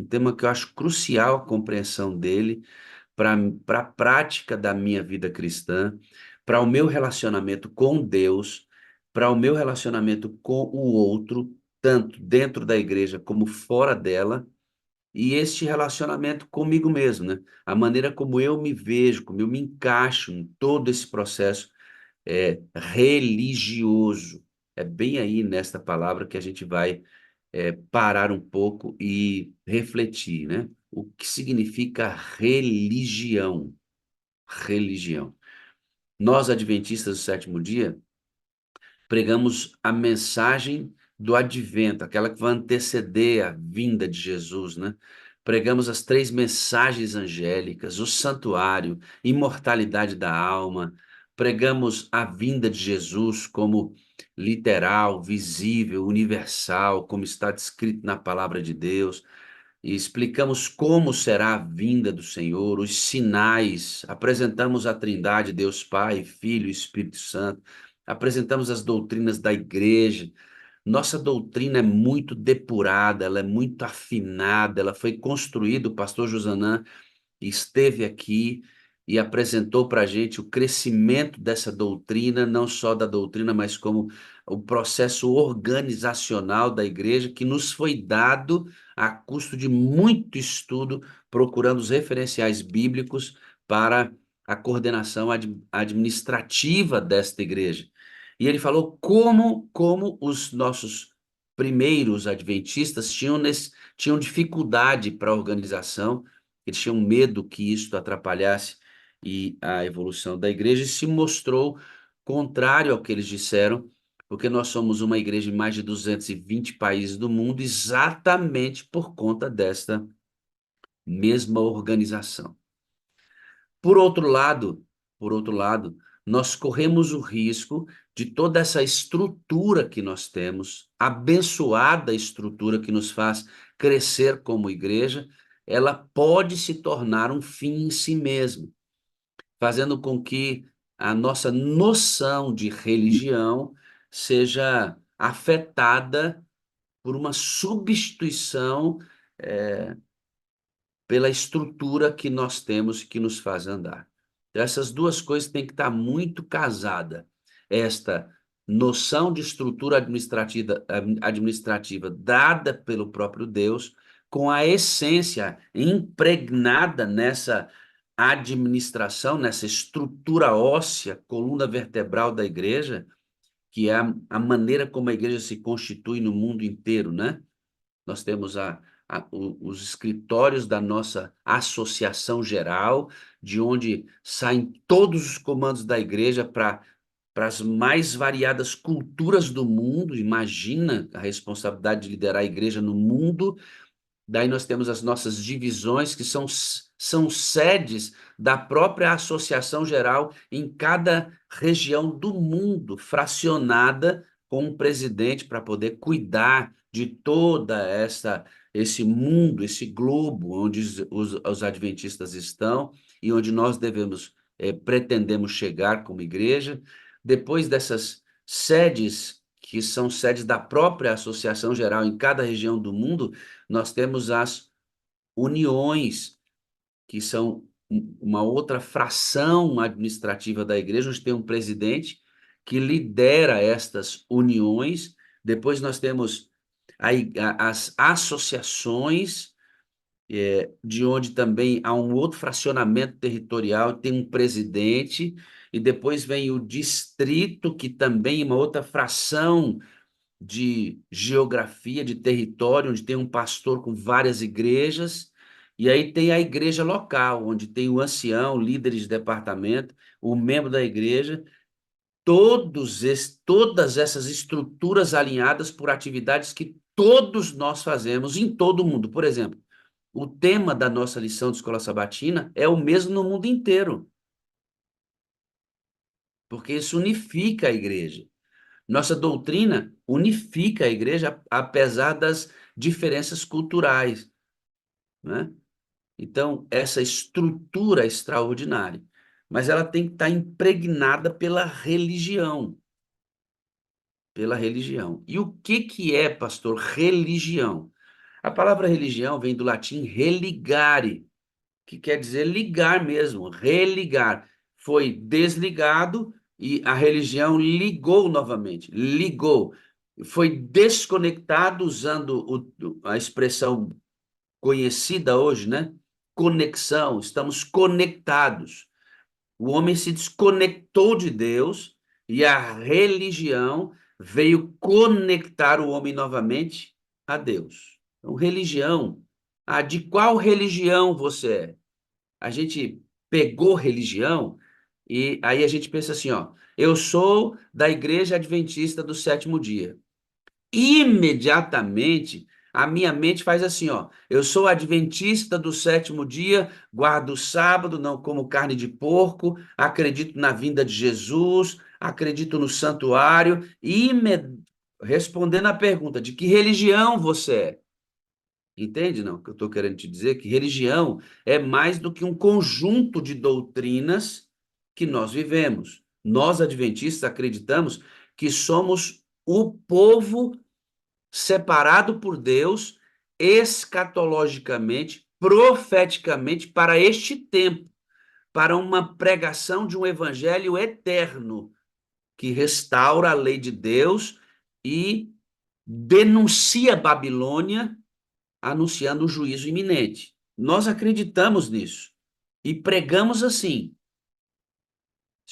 tema que eu acho crucial a compreensão dele para a prática da minha vida cristã, para o meu relacionamento com Deus, para o meu relacionamento com o outro, tanto dentro da igreja como fora dela, e este relacionamento comigo mesmo, né? A maneira como eu me vejo, como eu me encaixo em todo esse processo religioso. É bem aí nesta palavra que a gente vai parar um pouco e refletir, né? O que significa religião? Religião. Nós, adventistas do sétimo dia, pregamos a mensagem do advento, aquela que vai anteceder a vinda de Jesus, né? Pregamos as três mensagens angélicas, o santuário, imortalidade da alma. Pregamos a vinda de Jesus como literal, visível, universal, como está descrito na palavra de Deus. E explicamos como será a vinda do Senhor, os sinais, apresentamos a Trindade, Deus Pai, Filho e Espírito Santo, apresentamos as doutrinas da igreja. Nossa doutrina é muito depurada, ela é muito afinada, ela foi construída, o pastor Josanã esteve aqui e apresentou para a gente o crescimento dessa doutrina, não só da doutrina, mas como o processo organizacional da igreja, que nos foi dado a custo de muito estudo, procurando os referenciais bíblicos para a coordenação administrativa desta igreja. E ele falou como os nossos primeiros adventistas tinham dificuldade para a organização. Eles tinham medo que isso atrapalhasse a evolução da igreja, e se mostrou contrário ao que eles disseram, porque nós somos uma igreja em mais de 220 países do mundo, exatamente por conta desta mesma organização. Por outro lado, por outro lado, nós corremos o risco de toda essa estrutura que nós temos, abençoada estrutura que nos faz crescer como igreja, ela pode se tornar um fim em si mesmo, fazendo com que a nossa noção de religião seja afetada por uma substituição pela estrutura que nós temos que nos faz andar. Então, essas duas coisas têm que estar muito casadas. Esta noção de estrutura administrativa dada pelo próprio Deus, com a essência impregnada nessa administração, nessa estrutura óssea, coluna vertebral da igreja, que é a maneira como a igreja se constitui no mundo inteiro, né? Nós temos os escritórios da nossa associação geral, de onde saem todos os comandos da igreja para as mais variadas culturas do mundo. Imagina a responsabilidade de liderar a igreja no mundo. Daí nós temos as nossas divisões, que são sedes da própria associação geral em cada região do mundo, fracionada com um presidente para poder cuidar de toda esse mundo, esse globo onde os adventistas estão e onde nós pretendemos chegar como igreja. Depois dessas sedes, que são sedes da própria associação geral em cada região do mundo, nós temos as uniões, que são uma outra fração administrativa da igreja, onde tem um presidente que lidera estas uniões. Depois nós temos as associações, de onde também há um outro fracionamento territorial, tem um presidente, e depois vem o distrito, que também é uma outra fração de geografia, de território, onde tem um pastor com várias igrejas, e aí tem a igreja local, onde tem o ancião, líderes de departamento, o membro da igreja, todas essas estruturas alinhadas por atividades que todos nós fazemos em todo o mundo. Por exemplo, o tema da nossa lição de escola sabatina é o mesmo no mundo inteiro, porque isso unifica a igreja. Nossa doutrina unifica a igreja, apesar das diferenças culturais, né? Então, essa estrutura é extraordinária, mas ela tem que estar impregnada pela religião, pela religião. E o que é, pastor, religião? A palavra religião vem do latim religare, que quer dizer ligar mesmo, religar. Foi desligado e a religião ligou novamente, ligou. Foi desconectado, usando a expressão conhecida hoje, né? Conexão, estamos conectados. O homem se desconectou de Deus e a religião veio conectar o homem novamente a Deus. Então, religião, de qual religião você é? A gente pegou religião e aí a gente pensa assim, ó, eu sou da Igreja Adventista do Sétimo Dia. Imediatamente a minha mente faz assim, ó, eu sou adventista do sétimo dia, guardo o sábado, não como carne de porco, acredito na vinda de Jesus, acredito no santuário, respondendo a pergunta de que religião você é. Entende, não? O que eu estou querendo te dizer? Que religião é mais do que um conjunto de doutrinas que nós vivemos. Nós, adventistas, acreditamos que somos o povo separado por Deus, escatologicamente, profeticamente, para este tempo, para uma pregação de um evangelho eterno, que restaura a lei de Deus e denuncia a Babilônia, anunciando o juízo iminente. Nós acreditamos nisso e pregamos assim.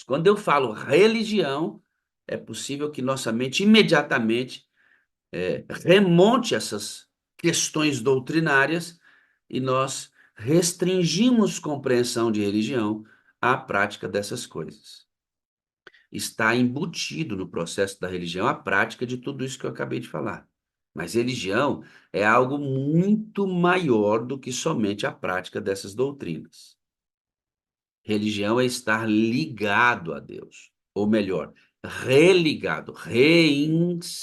Quando eu falo religião, é possível que nossa mente imediatamente remonte essas questões doutrinárias e nós restringimos compreensão de religião à prática dessas coisas. Está embutido no processo da religião a prática de tudo isso que eu acabei de falar. Mas religião é algo muito maior do que somente a prática dessas doutrinas. Religião é estar ligado a Deus, ou melhor, religado, reinserido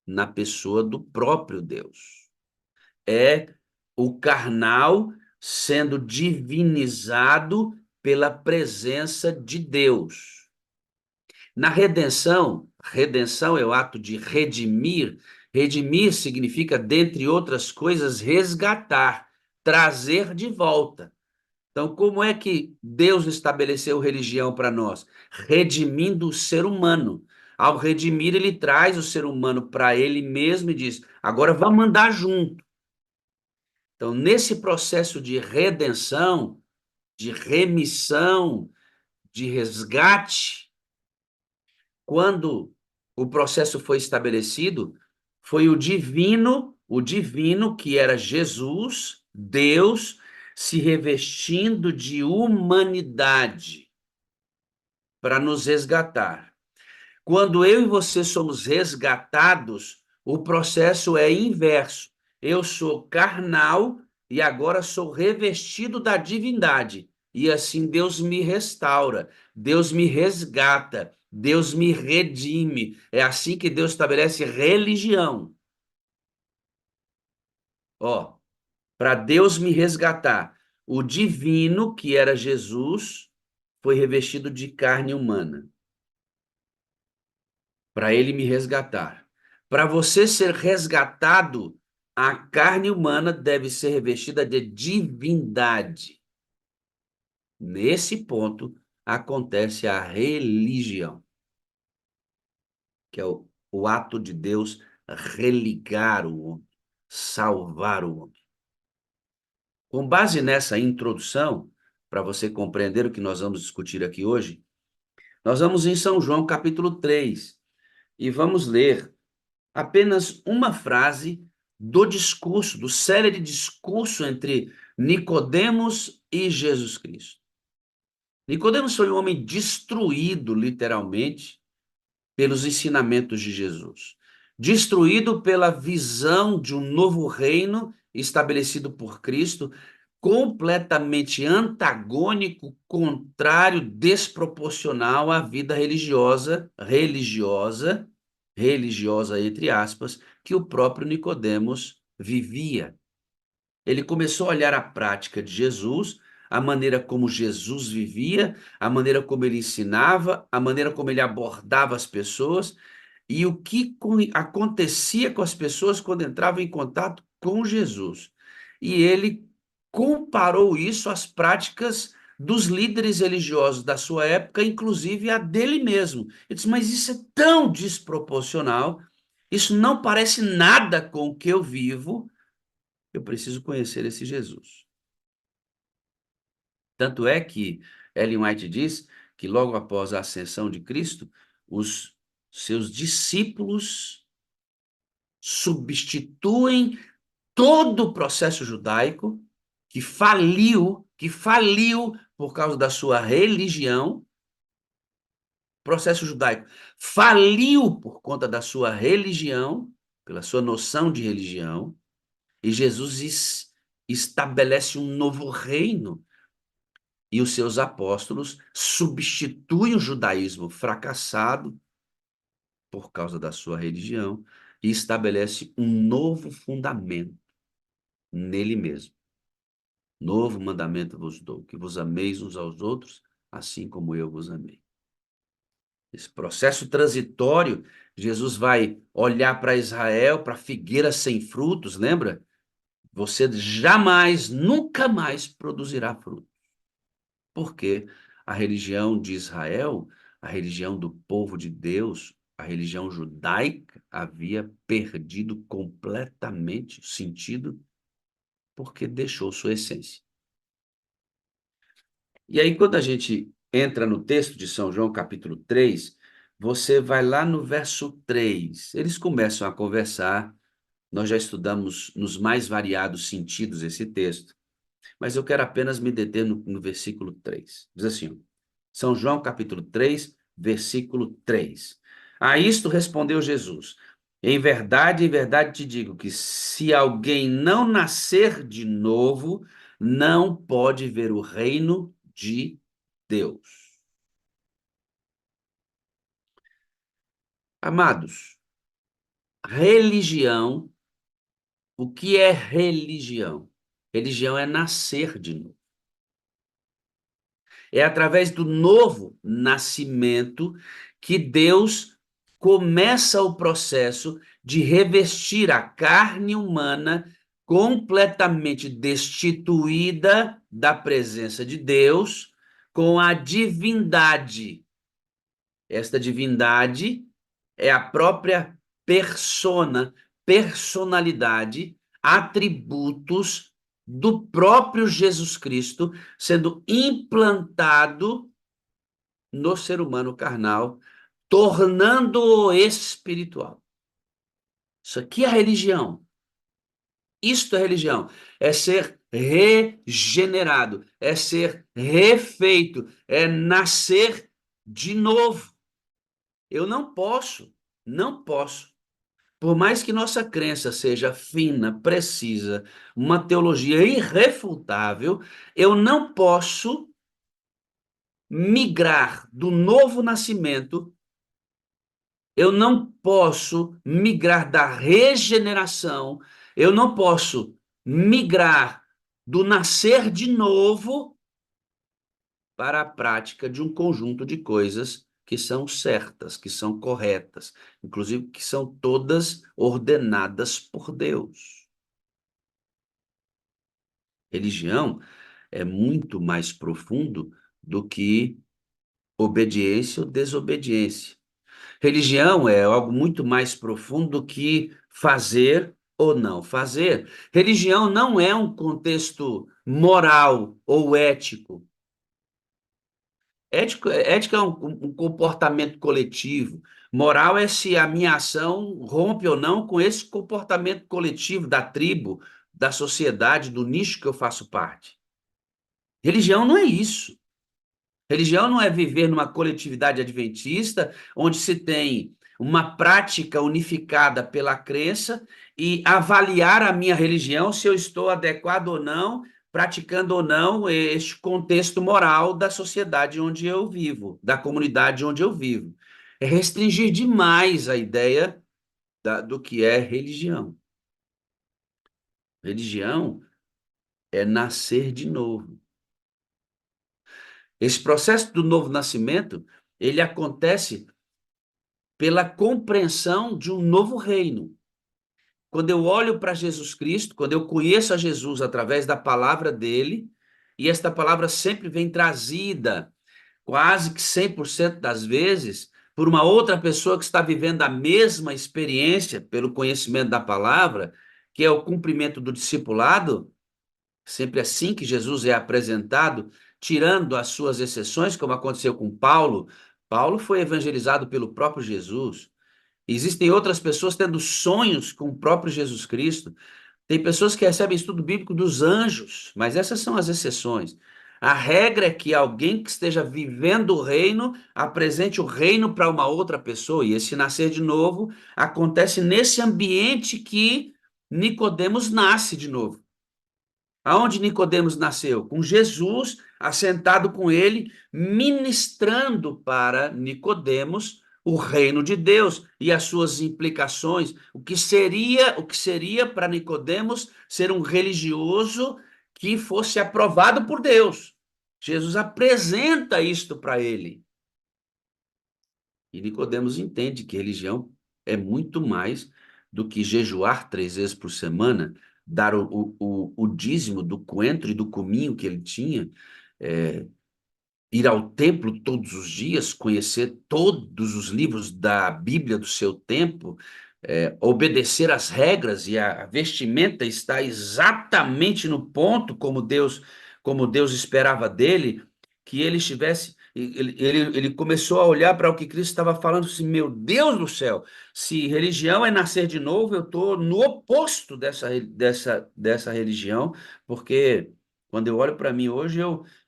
na pessoa do próprio Deus. É o carnal sendo divinizado pela presença de Deus. Na redenção, redenção é o ato de redimir. Redimir significa, dentre outras coisas, resgatar, trazer de volta. Então, como é que Deus estabeleceu religião para nós? Redimindo o ser humano. Ao redimir, ele traz o ser humano para ele mesmo e diz: agora vamos andar junto. Então, nesse processo de redenção, de remissão, de resgate, quando o processo foi estabelecido, foi o divino que era Jesus, Deus, se revestindo de humanidade para nos resgatar. Quando eu e você somos resgatados, o processo é inverso. Eu sou carnal e agora sou revestido da divindade. E assim Deus me restaura, Deus me resgata, Deus me redime. É assim que Deus estabelece religião. Ó, para Deus me resgatar, o divino, que era Jesus, foi revestido de carne humana, para ele me resgatar. Para você ser resgatado, a carne humana deve ser revestida de divindade. Nesse ponto acontece a religião, que é o ato de Deus religar o homem, salvar o homem. Com base nessa introdução, para você compreender o que nós vamos discutir aqui hoje, nós vamos em São João capítulo 3 e vamos ler apenas uma frase do discurso, do célebre discurso entre Nicodemos e Jesus Cristo. Nicodemos foi um homem destruído, literalmente, pelos ensinamentos de Jesus, destruído pela visão de um novo reino estabelecido por Cristo, completamente antagônico, contrário, desproporcional à vida religiosa entre aspas, que o próprio Nicodemos vivia. Ele começou a olhar a prática de Jesus, a maneira como Jesus vivia, a maneira como ele ensinava, a maneira como ele abordava as pessoas, e o que acontecia com as pessoas quando entravam em contato com Jesus. E ele comparou isso às práticas dos líderes religiosos da sua época, inclusive a dele mesmo. Ele disse, mas isso é tão desproporcional, isso não parece nada com o que eu vivo, eu preciso conhecer esse Jesus. Tanto é que Ellen White diz que logo após a ascensão de Cristo, os seus discípulos substituem todo o processo judaico que faliu por causa da sua religião, processo judaico faliu por conta da sua religião, pela sua noção de religião, e Jesus estabelece um novo reino. E os seus apóstolos substituem o judaísmo fracassado por causa da sua religião e estabelece um novo fundamento nele mesmo. Novo mandamento vos dou, que vos ameis uns aos outros, assim como eu vos amei. Esse processo transitório, Jesus vai olhar para Israel, para a figueira sem frutos, lembra? Você jamais, nunca mais produzirá fruto. Porque a religião de Israel, a religião do povo de Deus, a religião judaica, havia perdido completamente o sentido porque deixou sua essência. E aí, quando a gente entra no texto de São João, capítulo 3, você vai lá no verso 3. Eles começam a conversar, nós já estudamos nos mais variados sentidos esse texto, mas eu quero apenas me deter no versículo 3. Diz assim, ó, São João, capítulo 3, versículo 3. A isto respondeu Jesus: em verdade te digo que se alguém não nascer de novo, não pode ver o reino de Deus. Amados, religião, o que é religião? Religião é nascer de novo. É através do novo nascimento que Deus começa o processo de revestir a carne humana completamente destituída da presença de Deus com a divindade. Esta divindade é a própria persona, personalidade, atributos do próprio Jesus Cristo sendo implantado no ser humano carnal, tornando-o espiritual. Isso aqui é religião. Isto é religião. É ser regenerado, é ser refeito, é nascer de novo. Eu não posso. Por mais que nossa crença seja fina, precisa, uma teologia irrefutável, eu não posso migrar do novo nascimento, eu não posso migrar da regeneração, eu não posso migrar do nascer de novo para a prática de um conjunto de coisas que são certas, que são corretas, inclusive que são todas ordenadas por Deus. Religião é muito mais profundo do que obediência ou desobediência. Religião é algo muito mais profundo do que fazer ou não fazer. Religião não é um contexto moral ou ético. Ética é um comportamento coletivo. Moral é se a minha ação rompe ou não com esse comportamento coletivo da tribo, da sociedade, do nicho que eu faço parte. Religião não é isso. Religião não é viver numa coletividade adventista, onde se tem uma prática unificada pela crença e avaliar a minha religião se eu estou adequado ou não, praticando ou não este contexto moral da sociedade onde eu vivo, da comunidade onde eu vivo. É restringir demais a ideia do que é religião. Religião é nascer de novo. Esse processo do novo nascimento, ele acontece pela compreensão de um novo reino. Quando eu olho para Jesus Cristo, quando eu conheço a Jesus através da palavra dele, e esta palavra sempre vem trazida, quase que 100% das vezes, por uma outra pessoa que está vivendo a mesma experiência, pelo conhecimento da palavra, que é o cumprimento do discipulado, sempre assim que Jesus é apresentado, tirando as suas exceções, como aconteceu com Paulo. Paulo foi evangelizado pelo próprio Jesus. Existem outras pessoas tendo sonhos com o próprio Jesus Cristo. Tem pessoas que recebem estudo bíblico dos anjos, mas essas são as exceções. A regra é que alguém que esteja vivendo o reino apresente o reino para uma outra pessoa, e esse nascer de novo acontece nesse ambiente que Nicodemos nasce de novo. Aonde Nicodemos nasceu? Com Jesus assentado com ele, ministrando para Nicodemos o reino de Deus e as suas implicações, o que seria para Nicodemos ser um religioso que fosse aprovado por Deus. Jesus apresenta isto para ele. E Nicodemos entende que religião é muito mais do que jejuar 3 vezes por semana, dar o dízimo do coentro e do cominho que ele tinha, é, ir ao templo todos os dias, conhecer todos os livros da Bíblia do seu tempo, obedecer às regras, e a vestimenta está exatamente no ponto como Deus esperava dele, que ele estivesse. Ele começou a olhar para o que Cristo estava falando, assim, meu Deus do céu, se religião é nascer de novo, eu estou no oposto dessa religião, porque quando eu olho para mim hoje,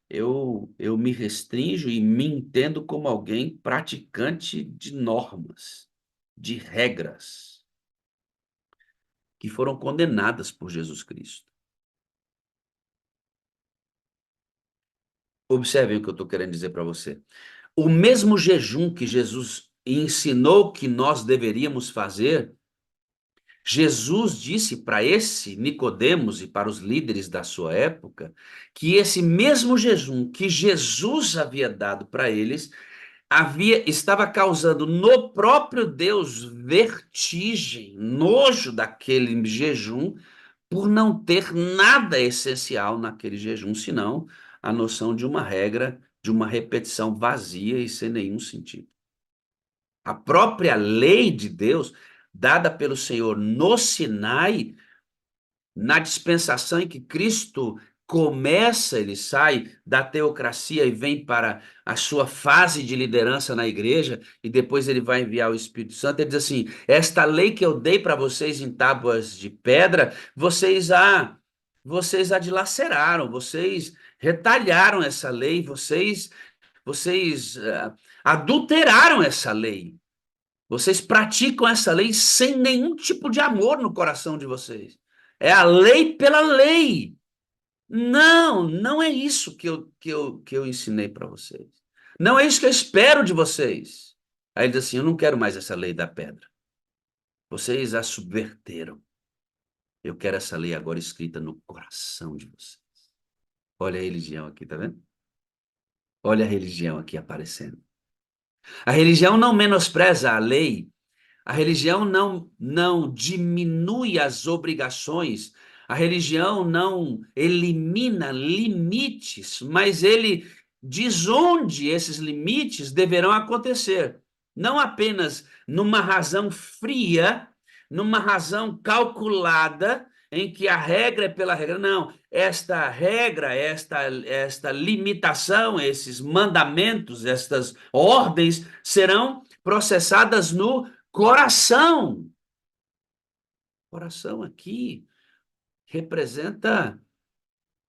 eu me restringo e me entendo como alguém praticante de normas, de regras, que foram condenadas por Jesus Cristo. Observem o que eu estou querendo dizer para você. O mesmo jejum que Jesus ensinou que nós deveríamos fazer, Jesus disse para esse Nicodemos e para os líderes da sua época que esse mesmo jejum que Jesus havia dado para eles estava causando no próprio Deus vertigem, nojo daquele jejum, por não ter nada essencial naquele jejum, senão a noção de uma regra, de uma repetição vazia e sem nenhum sentido. A própria lei de Deus, dada pelo Senhor no Sinai, na dispensação em que Cristo começa, ele sai da teocracia e vem para a sua fase de liderança na igreja, e depois ele vai enviar o Espírito Santo. Ele diz assim: esta lei que eu dei para vocês em tábuas de pedra, vocês a dilaceraram, vocês retalharam essa lei, vocês adulteraram essa lei. Vocês praticam essa lei sem nenhum tipo de amor no coração de vocês. É a lei pela lei. Não, não é isso que eu ensinei para vocês. Não é isso que eu espero de vocês. Aí ele diz assim: eu não quero mais essa lei da pedra. Vocês a subverteram. Eu quero essa lei agora escrita no coração de vocês. Olha a religião aqui, tá vendo? Olha a religião aqui aparecendo. A religião não menospreza a lei. A religião não diminui as obrigações, a religião não elimina limites, mas ele diz onde esses limites deverão acontecer. Não apenas numa razão fria, numa razão calculada, em que a regra é pela regra. Não, esta regra, esta limitação, esses mandamentos, estas ordens serão processadas no coração. Coração aqui representa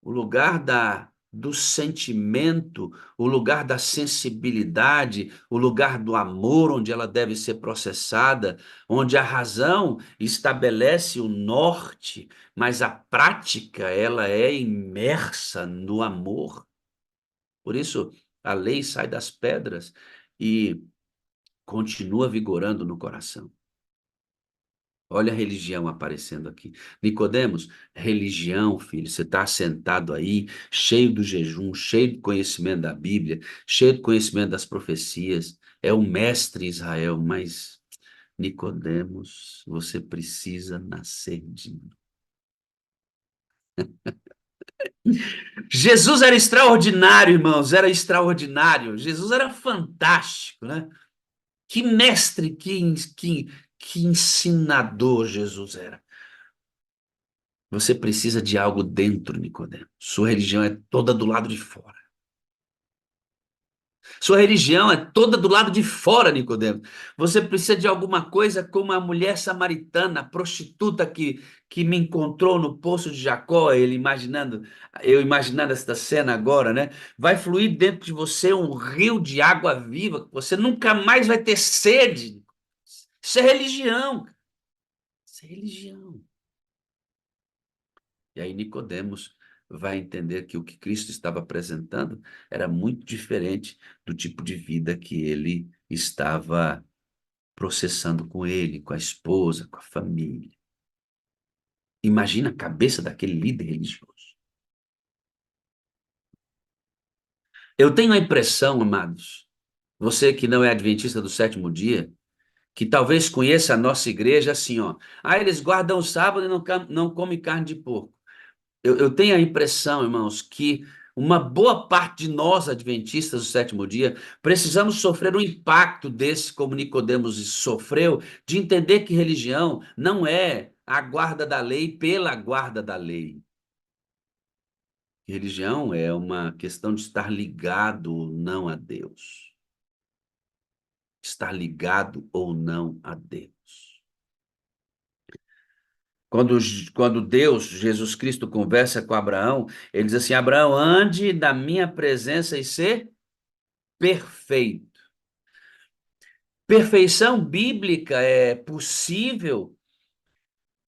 o lugar do sentimento, o lugar da sensibilidade, o lugar do amor, onde ela deve ser processada, onde a razão estabelece o norte, mas a prática ela é imersa no amor. Por isso, a lei sai das pedras e continua vigorando no coração. Olha a religião aparecendo aqui. Nicodemos, religião, filho, você está sentado aí, cheio do jejum, cheio do conhecimento da Bíblia, cheio do conhecimento das profecias. é o mestre Israel, mas Nicodemos, você precisa nascer de novo. Jesus era extraordinário, irmãos, era extraordinário. Jesus era fantástico, né? Que mestre, que ensinador Jesus era. Você precisa de algo dentro, Nicodemo. Sua religião é toda do lado de fora. Sua religião é toda do lado de fora, Nicodemo. Você precisa de alguma coisa como a mulher samaritana, a prostituta que me encontrou no poço de Jacó, eu imaginando esta cena agora, né? Vai fluir dentro de você um rio de água viva, que você nunca mais vai ter sede. Isso é religião, cara. Isso é religião. E aí Nicodemos vai entender que o que Cristo estava apresentando era muito diferente do tipo de vida que ele estava processando com ele, com a esposa, com a família. Imagina a cabeça daquele líder religioso. Eu tenho a impressão, amados, você que não é adventista do sétimo dia, que talvez conheça a nossa igreja assim, ó. Ah, eles guardam o sábado e não comem carne de porco. Eu tenho a impressão, irmãos, que uma boa parte de nós, adventistas do sétimo dia, precisamos sofrer o impacto desse, como Nicodemos sofreu, de entender que religião não é a guarda da lei pela guarda da lei. Religião é uma questão de estar ligado ou não a Deus. Estar ligado ou não a Deus. Quando, quando Deus, Jesus Cristo, conversa com Abraão, ele diz assim: Abraão, ande da minha presença e ser perfeito. Perfeição bíblica é possível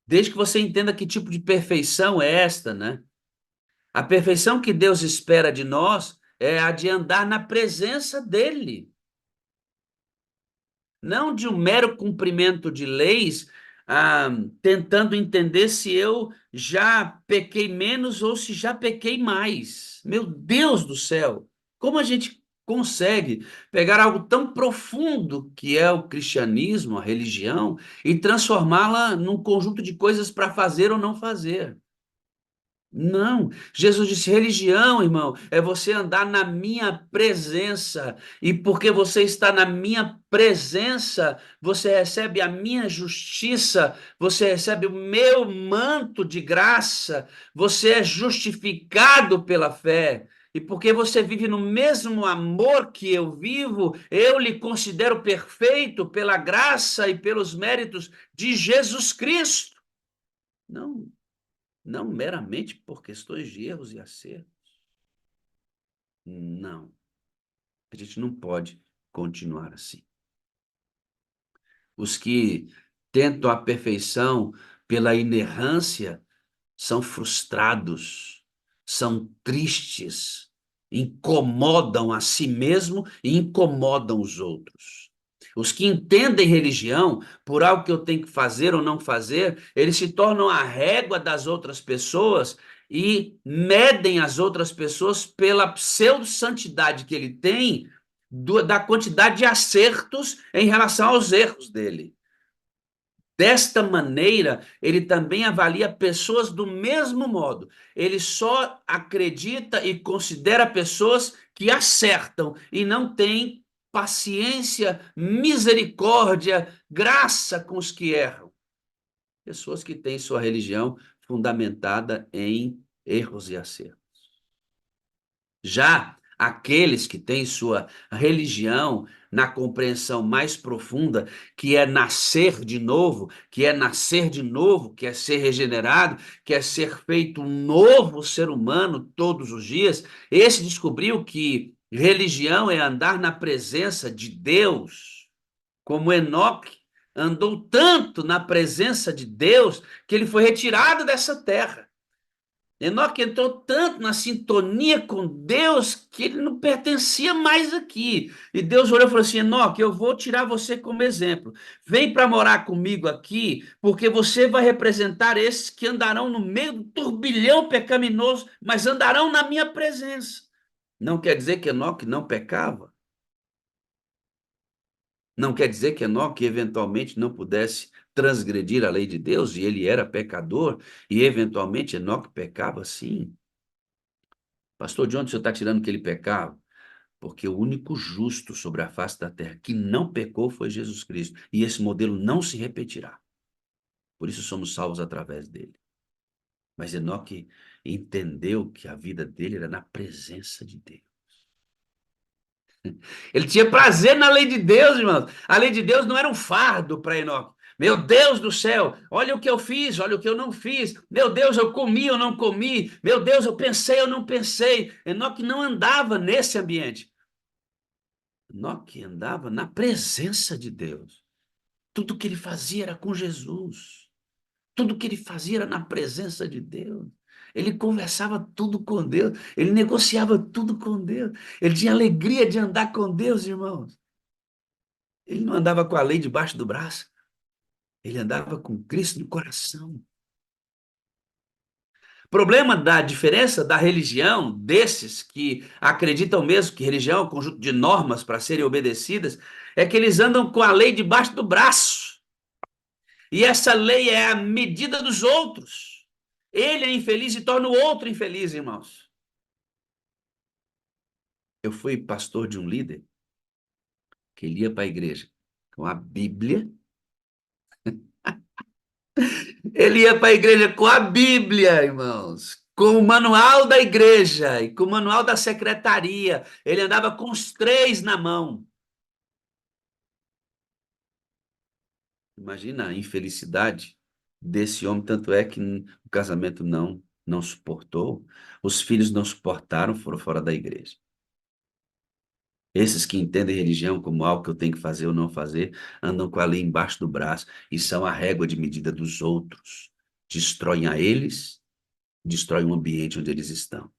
desde que você entenda que tipo de perfeição é esta, né? A perfeição que Deus espera de nós é a de andar na presença dele, não de um mero cumprimento de leis, ah, tentando entender se eu já pequei menos ou se já pequei mais. Meu Deus do céu, como a gente consegue pegar algo tão profundo que é o cristianismo, a religião, e transformá-la num conjunto de coisas para fazer ou não fazer? Não, Jesus disse: religião, irmão, é você andar na minha presença, e porque você está na minha presença, você recebe a minha justiça, você recebe o meu manto de graça, você é justificado pela fé, e porque você vive no mesmo amor que eu vivo, eu lhe considero perfeito pela graça e pelos méritos de Jesus Cristo. Não. Não meramente por questões de erros e acertos. Não. A gente não pode continuar assim. Os que tentam a perfeição pela inerrância são frustrados, são tristes, incomodam a si mesmo e incomodam os outros. Os que entendem religião por algo que eu tenho que fazer ou não fazer, eles se tornam a régua das outras pessoas e medem as outras pessoas pela pseudo-santidade que ele tem, da quantidade de acertos em relação aos erros dele. Desta maneira, ele também avalia pessoas do mesmo modo. Ele só acredita e considera pessoas que acertam e não tem paciência, misericórdia, graça com os que erram. Pessoas que têm sua religião fundamentada em erros e acertos. Já aqueles que têm sua religião na compreensão mais profunda, que é nascer de novo, que é nascer de novo, que é ser regenerado, que é ser feito um novo ser humano todos os dias, esse descobriu que religião é andar na presença de Deus, como Enoque andou tanto na presença de Deus que ele foi retirado dessa terra. Enoque entrou tanto na sintonia com Deus que ele não pertencia mais aqui. E Deus olhou e falou assim: Enoque, eu vou tirar você como exemplo. Vem para morar comigo aqui, porque você vai representar esses que andarão no meio do turbilhão pecaminoso, mas andarão na minha presença. Não quer dizer que Enoque não pecava. Não quer dizer que Enoque eventualmente não pudesse transgredir a lei de Deus, e ele era pecador, e eventualmente Enoque pecava, sim. Pastor, de onde o senhor está tirando que ele pecava? Porque o único justo sobre a face da terra que não pecou foi Jesus Cristo. E esse modelo não se repetirá. Por isso somos salvos através dele. Mas Enoque entendeu que a vida dele era na presença de Deus. Ele tinha prazer na lei de Deus, irmãos. A lei de Deus não era um fardo para Enoque. Meu Deus do céu, olha o que eu fiz, olha o que eu não fiz. Meu Deus, eu comi ou não comi. Meu Deus, eu pensei ou não pensei. Enoque não andava nesse ambiente. Enoque andava na presença de Deus. Tudo que ele fazia era com Jesus. Tudo que ele fazia era na presença de Deus. Ele conversava tudo com Deus. Ele negociava tudo com Deus. Ele tinha alegria de andar com Deus, irmãos. Ele não andava com a lei debaixo do braço. Ele andava com Cristo no coração. Problema da diferença da religião, desses que acreditam mesmo que religião é um conjunto de normas para serem obedecidas, é que eles andam com a lei debaixo do braço. E essa lei é a medida dos outros. Ele é infeliz e torna o outro infeliz, irmãos. Eu fui pastor de um líder que ele ia para a igreja com a Bíblia. Ele ia para a igreja com a Bíblia, irmãos, com o manual da igreja e com o manual da secretaria. Ele andava com os três na mão. Imagina a infelicidade desse homem, tanto é que o casamento não suportou, os filhos não suportaram, foram fora da igreja. Esses que entendem religião como algo que eu tenho que fazer ou não fazer, andam com a lei embaixo do braço e são a régua de medida dos outros. Destroem a eles, destroem o ambiente onde eles estão.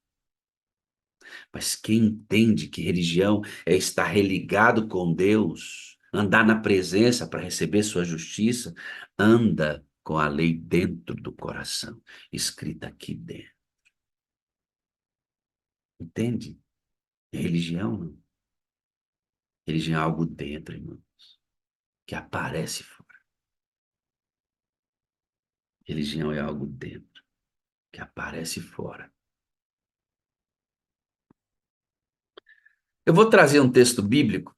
Mas quem entende que religião é estar religado com Deus, andar na presença para receber sua justiça, anda com a lei dentro do coração, escrita aqui dentro. Entende? Religião não. Religião é algo dentro, irmão, que aparece fora. Religião é algo dentro, que aparece fora. Eu vou trazer um texto bíblico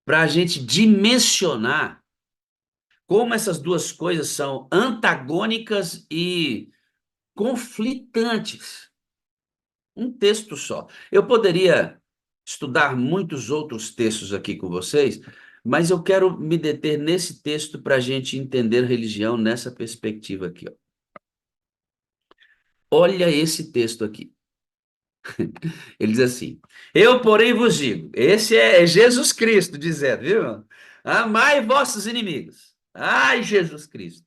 para a gente dimensionar como essas duas coisas são antagônicas e conflitantes. Um texto só. Eu poderia estudar muitos outros textos aqui com vocês, mas eu quero me deter nesse texto para a gente entender religião nessa perspectiva aqui, ó. Olha esse texto aqui. Ele diz assim: Eu, porém, vos digo. Esse é Jesus Cristo dizendo, viu? Amai vossos inimigos. Ai, Jesus Cristo.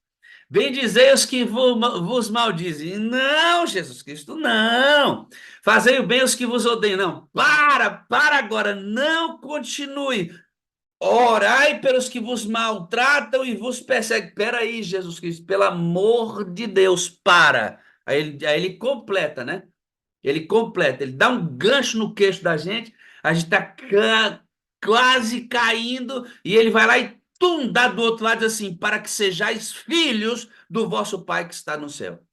Bendizei os que vos maldizem. Não, Jesus Cristo, não. Fazei o bem aos que vos odeiam. Não, para agora. Não continue. Orai pelos que vos maltratam e vos perseguem. Espera aí, Jesus Cristo, pelo amor de Deus, para. Aí ele completa, né? Ele completa, ele dá um gancho no queixo da gente, a gente está quase caindo, e ele vai lá e tum, dá do outro lado assim, para que sejais filhos do vosso Pai que está no céu.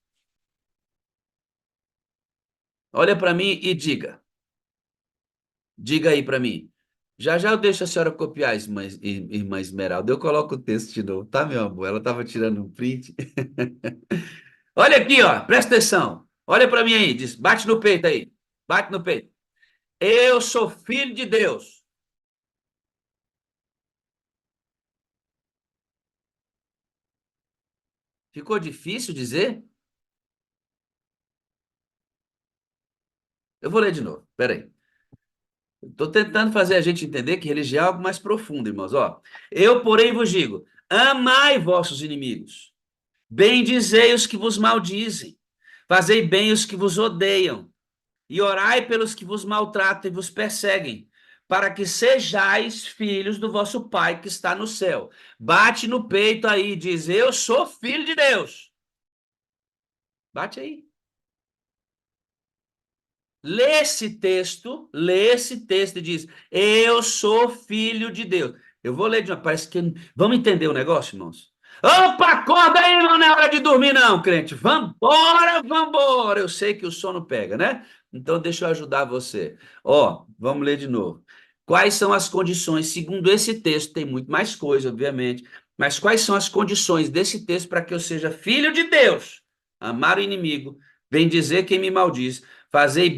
Olha para mim e diga aí para mim. Já já eu deixo a senhora copiar, irmã Esmeralda. Eu coloco o texto de novo, tá, meu amor? Ela estava tirando um print. Olha aqui, ó, presta atenção. Olha para mim aí, diz, bate no peito aí. Bate no peito. Eu sou filho de Deus. Ficou difícil dizer? Eu vou ler de novo. Peraí. Estou tentando fazer a gente entender que religião é algo mais profundo, irmãos. Ó, eu, porém, vos digo: amai vossos inimigos, bendizei os que vos maldizem, fazei bem os que vos odeiam, e orai pelos que vos maltratam e vos perseguem, para que sejais filhos do vosso Pai que está no céu. Bate no peito aí, diz: Eu sou filho de Deus. Bate aí. Lê esse texto e diz: Eu sou filho de Deus. Eu vou ler de uma. Parece que. Vamos entender o negócio, irmãos? Opa, acorda aí, não é hora de dormir, não, crente. Vambora, vambora. Eu sei que o sono pega, né? Então deixa eu ajudar você. Ó, vamos ler de novo. Quais são as condições, segundo esse texto, tem muito mais coisa, obviamente, mas quais são as condições desse texto para que eu seja filho de Deus? Amar o inimigo, bem dizer quem me maldiz, fazer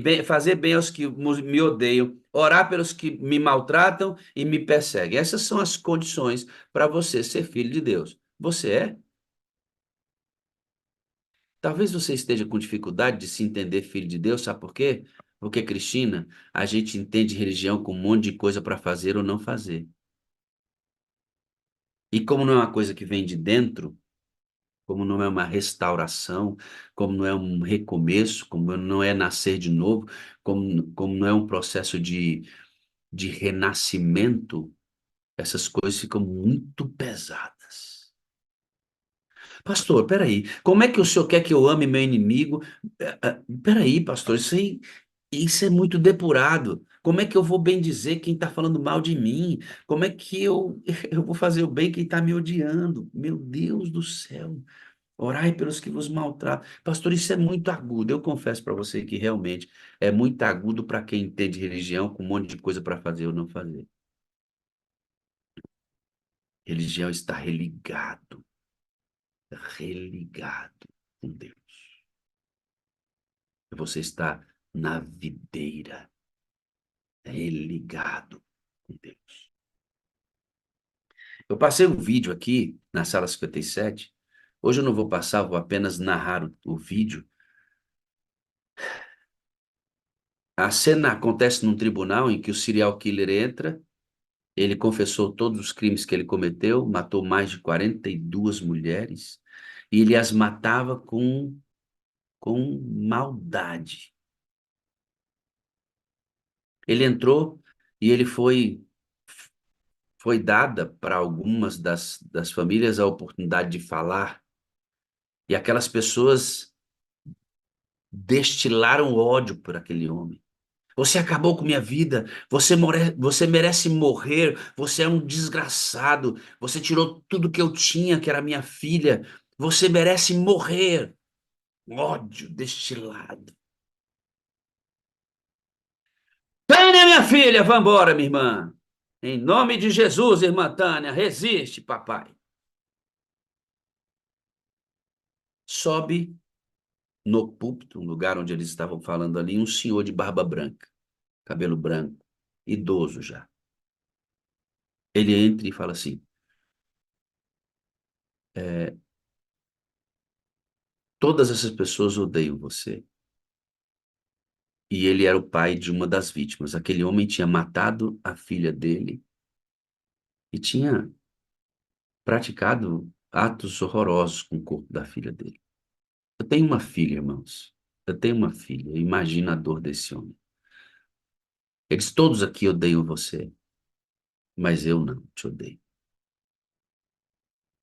bem aos que me odeiam, orar pelos que me maltratam e me perseguem. Essas são as condições para você ser filho de Deus. Você é? Talvez você esteja com dificuldade de se entender filho de Deus, sabe por quê? Porque, Cristina, a gente entende religião com um monte de coisa para fazer ou não fazer. E como não é uma coisa que vem de dentro, como não é uma restauração, como não é um recomeço, como não é nascer de novo, como não é um processo de renascimento, essas coisas ficam muito pesadas. Pastor, peraí, como é que o senhor quer que eu ame meu inimigo? Peraí, pastor, isso é muito depurado. Como é que eu vou bem dizer quem está falando mal de mim? Como é que eu vou fazer o bem quem está me odiando? Meu Deus do céu. Orai pelos que vos maltratam. Pastor, isso é muito agudo. Eu confesso para você que realmente é muito agudo para quem entende religião com um monte de coisa para fazer ou não fazer. Religião está religado com Deus. Você está na videira, religado com Deus. Eu passei um vídeo aqui na sala 57. Hoje eu não vou passar, vou apenas narrar o vídeo. A cena acontece num tribunal em que o serial killer entra. Ele confessou todos os crimes que ele cometeu, matou mais de 42 mulheres, e ele as matava com maldade. Ele entrou e ele foi dada para algumas das famílias a oportunidade de falar, e aquelas pessoas destilaram ódio por aquele homem. Você acabou com minha vida, você merece morrer, você é um desgraçado, você tirou tudo que eu tinha, que era minha filha, você merece morrer. Ódio destilado. Tânia, minha filha, vambora, minha irmã. Em nome de Jesus, irmã Tânia, resiste, papai. Sobe no púlpito, um lugar onde eles estavam falando ali, um senhor de barba branca, cabelo branco, idoso já. Ele entra e fala assim: é, todas essas pessoas odeiam você. E ele era o pai de uma das vítimas. Aquele homem tinha matado a filha dele e tinha praticado atos horrorosos com o corpo da filha dele. Eu tenho uma filha, irmãos. Eu tenho uma filha. Imagina a dor desse homem. Eles todos aqui odeiam você, mas eu não te odeio.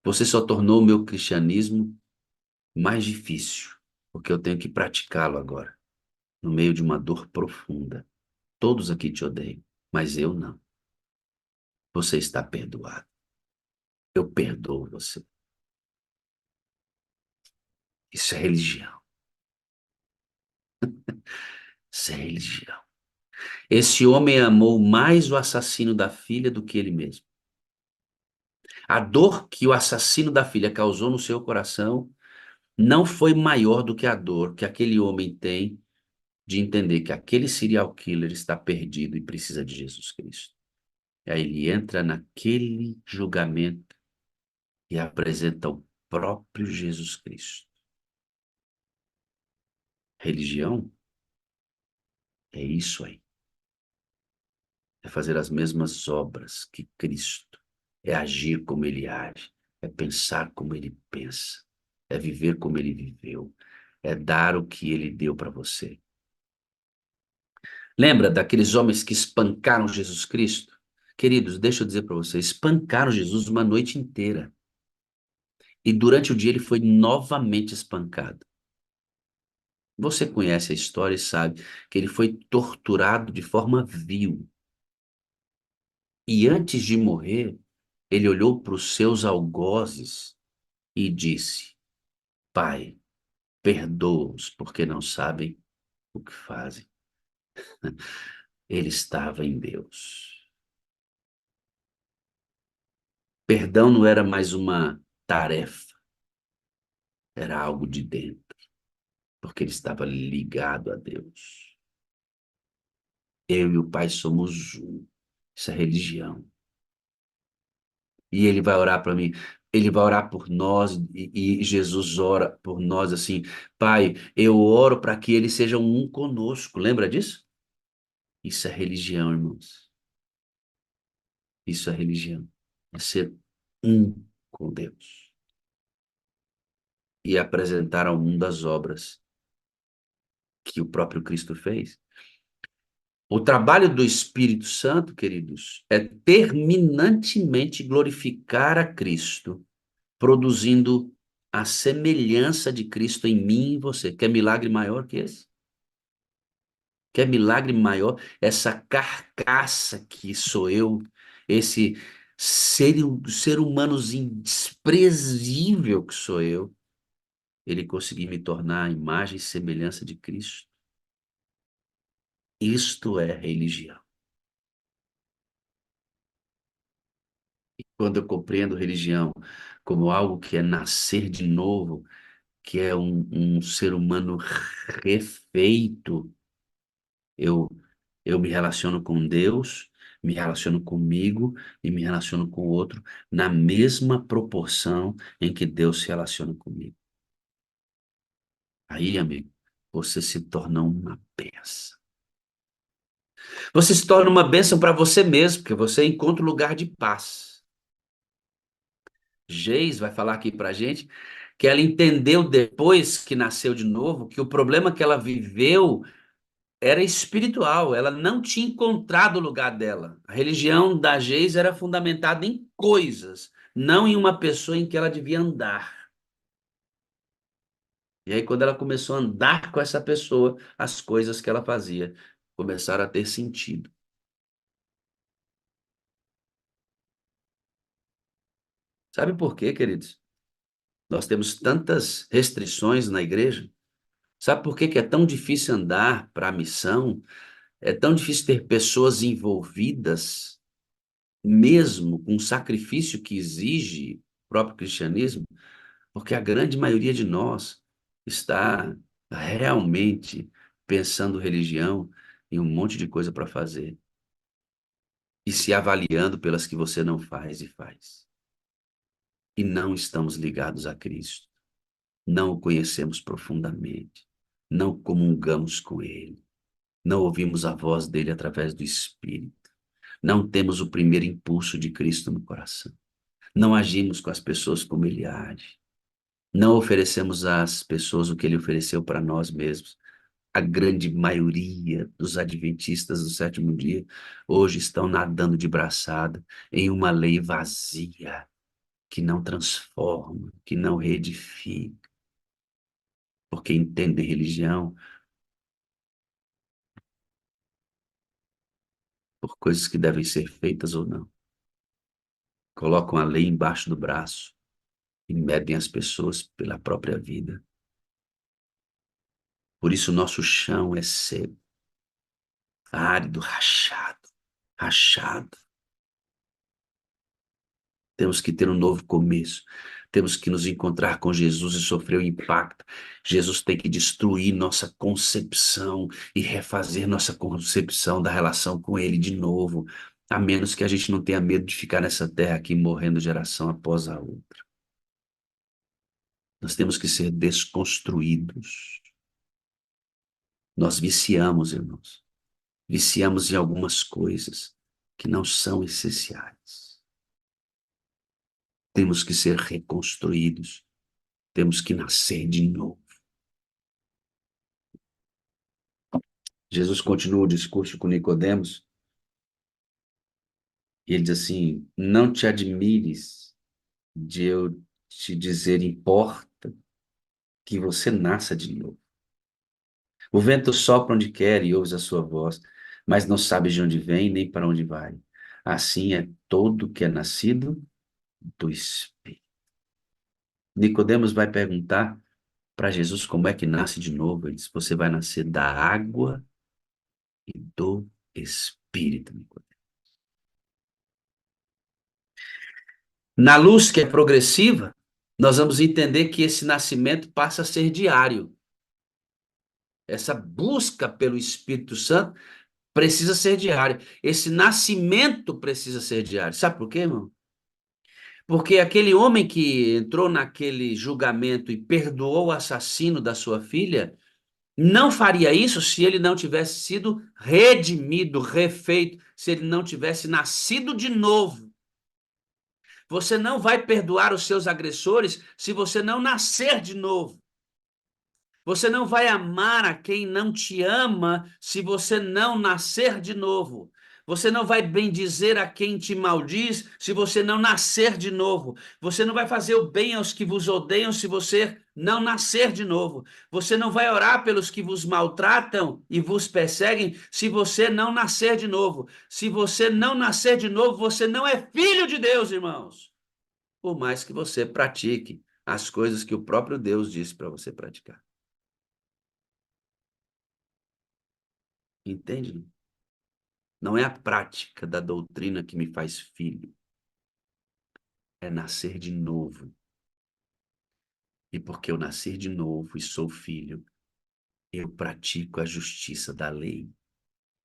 Você só tornou o meu cristianismo mais difícil, porque eu tenho que praticá-lo agora, no meio de uma dor profunda. Todos aqui te odeiam, mas eu não. Você está perdoado. Eu perdoo você. Isso é religião. Isso é religião. Esse homem amou mais o assassino da filha do que ele mesmo. A dor que o assassino da filha causou no seu coração não foi maior do que a dor que aquele homem tem de entender que aquele serial killer está perdido e precisa de Jesus Cristo. E aí ele entra naquele julgamento e apresenta o próprio Jesus Cristo. Religião é isso aí. É fazer as mesmas obras que Cristo. É agir como ele age. É pensar como ele pensa. É viver como ele viveu. É dar o que ele deu para você. Lembra daqueles homens que espancaram Jesus Cristo? Queridos, deixa eu dizer para vocês, espancaram Jesus uma noite inteira. E durante o dia ele foi novamente espancado. Você conhece a história e sabe que ele foi torturado de forma vil. E antes de morrer, Ele olhou para os seus algozes e disse: Pai, perdoa-os, porque não sabem o que fazem. Ele estava em Deus. Perdão não era mais uma tarefa, era algo de dentro, porque ele estava ligado a Deus. Eu e o Pai somos um. Isso é religião. E ele vai orar para mim. Ele vai orar por nós e Jesus ora por nós assim: Pai, eu oro para que eles sejam um conosco. Lembra disso? Isso é religião, irmãos. Isso é religião. É ser um com Deus e apresentar ao mundo as obras que o próprio Cristo fez. O trabalho do Espírito Santo, queridos, é terminantemente glorificar a Cristo, produzindo a semelhança de Cristo em mim e em você. Quer milagre maior que esse? Quer milagre maior? Essa carcaça que sou eu, esse ser humanozinho desprezível que sou eu, ele conseguir me tornar a imagem e semelhança de Cristo. Isto é religião. Quando eu compreendo religião como algo que é nascer de novo, que é um ser humano refeito, eu, eu me relaciono com Deus, me relaciono comigo e me relaciono com o outro na mesma proporção em que Deus se relaciona comigo. Aí, amigo, você se torna uma bênção. Você se torna uma bênção para você mesmo, porque você encontra um lugar de paz. Geis vai falar aqui para gente que ela entendeu depois que nasceu de novo que o problema que ela viveu era espiritual, ela não tinha encontrado o lugar dela. A religião da Geis era fundamentada em coisas, não em uma pessoa em que ela devia andar. E aí, quando ela começou a andar com essa pessoa, as coisas que ela fazia começaram a ter sentido. Sabe por quê, queridos? Nós temos tantas restrições na igreja. Sabe por que que é tão difícil andar para a missão? É tão difícil ter pessoas envolvidas, mesmo com o sacrifício que exige o próprio cristianismo, porque a grande maioria de nós está realmente pensando religião em um monte de coisa para fazer e se avaliando pelas que você não faz e faz. E não estamos ligados a Cristo, não o conhecemos profundamente, não comungamos com Ele, não ouvimos a voz dele através do Espírito. Não temos o primeiro impulso de Cristo no coração. Não agimos com as pessoas como ele age. Não oferecemos às pessoas o que ele ofereceu para nós mesmos. A grande maioria dos adventistas do sétimo dia hoje estão nadando de braçada em uma lei vazia, que não transforma, que não reedifica, porque entendem religião por coisas que devem ser feitas ou não. Colocam a lei embaixo do braço e medem as pessoas pela própria vida. Por isso nosso chão é seco, árido, rachado, rachado. Temos que ter um novo começo. Temos que nos encontrar com Jesus e sofrer o impacto. Jesus tem que destruir nossa concepção e refazer nossa concepção da relação com Ele de novo, a menos que a gente não tenha medo de ficar nessa terra aqui morrendo geração após a outra. Nós temos que ser desconstruídos. Nós viciamos, irmãos. Viciamos em algumas coisas que não são essenciais. Temos que ser reconstruídos. Temos que nascer de novo. Jesus continua o discurso com Nicodemos e ele diz assim: não te admires de eu te dizer, importa que você nasça de novo. O vento sopra onde quer e ouves a sua voz, mas não sabes de onde vem nem para onde vai. Assim é todo que é nascido do Espírito. Nicodemos vai perguntar para Jesus como é que nasce de novo. Ele diz: você vai nascer da água e do Espírito, Nicodemos. Na luz que é progressiva, nós vamos entender que esse nascimento passa a ser diário. Essa busca pelo Espírito Santo precisa ser diária. Esse nascimento precisa ser diário. Sabe por quê, irmão? Porque aquele homem que entrou naquele julgamento e perdoou o assassino da sua filha, não faria isso se ele não tivesse sido redimido, refeito, se ele não tivesse nascido de novo. Você não vai perdoar os seus agressores se você não nascer de novo. Você não vai amar a quem não te ama se você não nascer de novo. Você não vai bendizer a quem te maldiz se você não nascer de novo. Você não vai fazer o bem aos que vos odeiam se você não nascer de novo. Você não vai orar pelos que vos maltratam e vos perseguem se você não nascer de novo. Se você não nascer de novo, você não é filho de Deus, irmãos. Por mais que você pratique as coisas que o próprio Deus disse para você praticar. Entende? Não é a prática da doutrina que me faz filho, é nascer de novo. E porque eu nascer de novo e sou filho, eu pratico a justiça da lei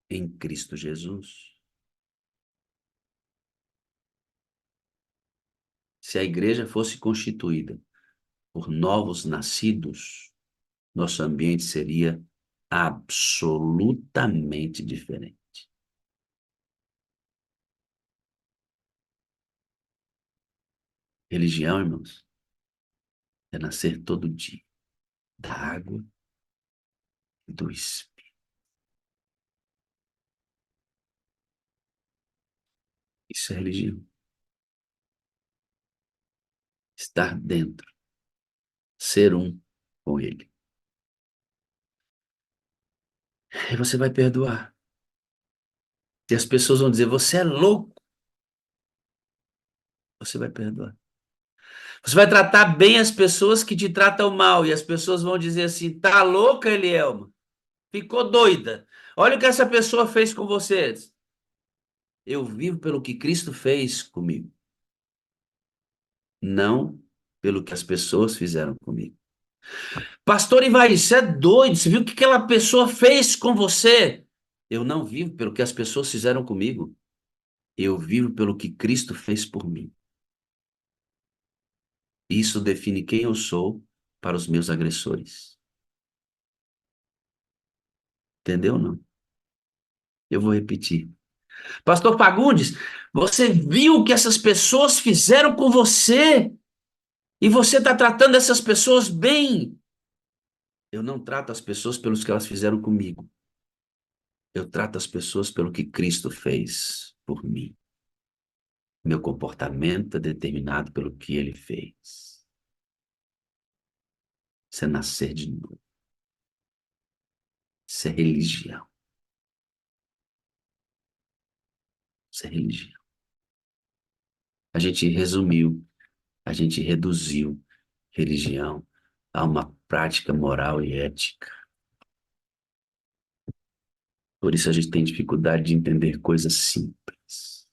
em Cristo Jesus. Se a igreja fosse constituída por novos nascidos, nosso ambiente seria absolutamente diferente. Religião, irmãos, é nascer todo dia da água e do Espírito. Isso é religião. Estar dentro, ser um com Ele. Aí você vai perdoar. E as pessoas vão dizer: você é louco. Você vai perdoar. Você vai tratar bem as pessoas que te tratam mal. E as pessoas vão dizer assim: tá louca, Elielma? Ficou doida. Olha o que essa pessoa fez com você. Eu vivo pelo que Cristo fez comigo, não pelo que as pessoas fizeram comigo. Pastor Ivaí, você é doido. Você viu o que aquela pessoa fez com você? Eu não vivo pelo que as pessoas fizeram comigo. Eu vivo pelo que Cristo fez por mim. Isso define quem eu sou para os meus agressores. Entendeu ou não? Eu vou repetir. Pastor Fagundes, você viu o que essas pessoas fizeram com você e você está tratando essas pessoas bem. Eu não trato as pessoas pelos que elas fizeram comigo. Eu trato as pessoas pelo que Cristo fez por mim. Meu comportamento é determinado pelo que ele fez. Isso é nascer de novo. Isso é religião. Isso é religião. A gente resumiu, a gente reduziu religião a uma prática moral e ética. Por isso a gente tem dificuldade de entender coisas simples.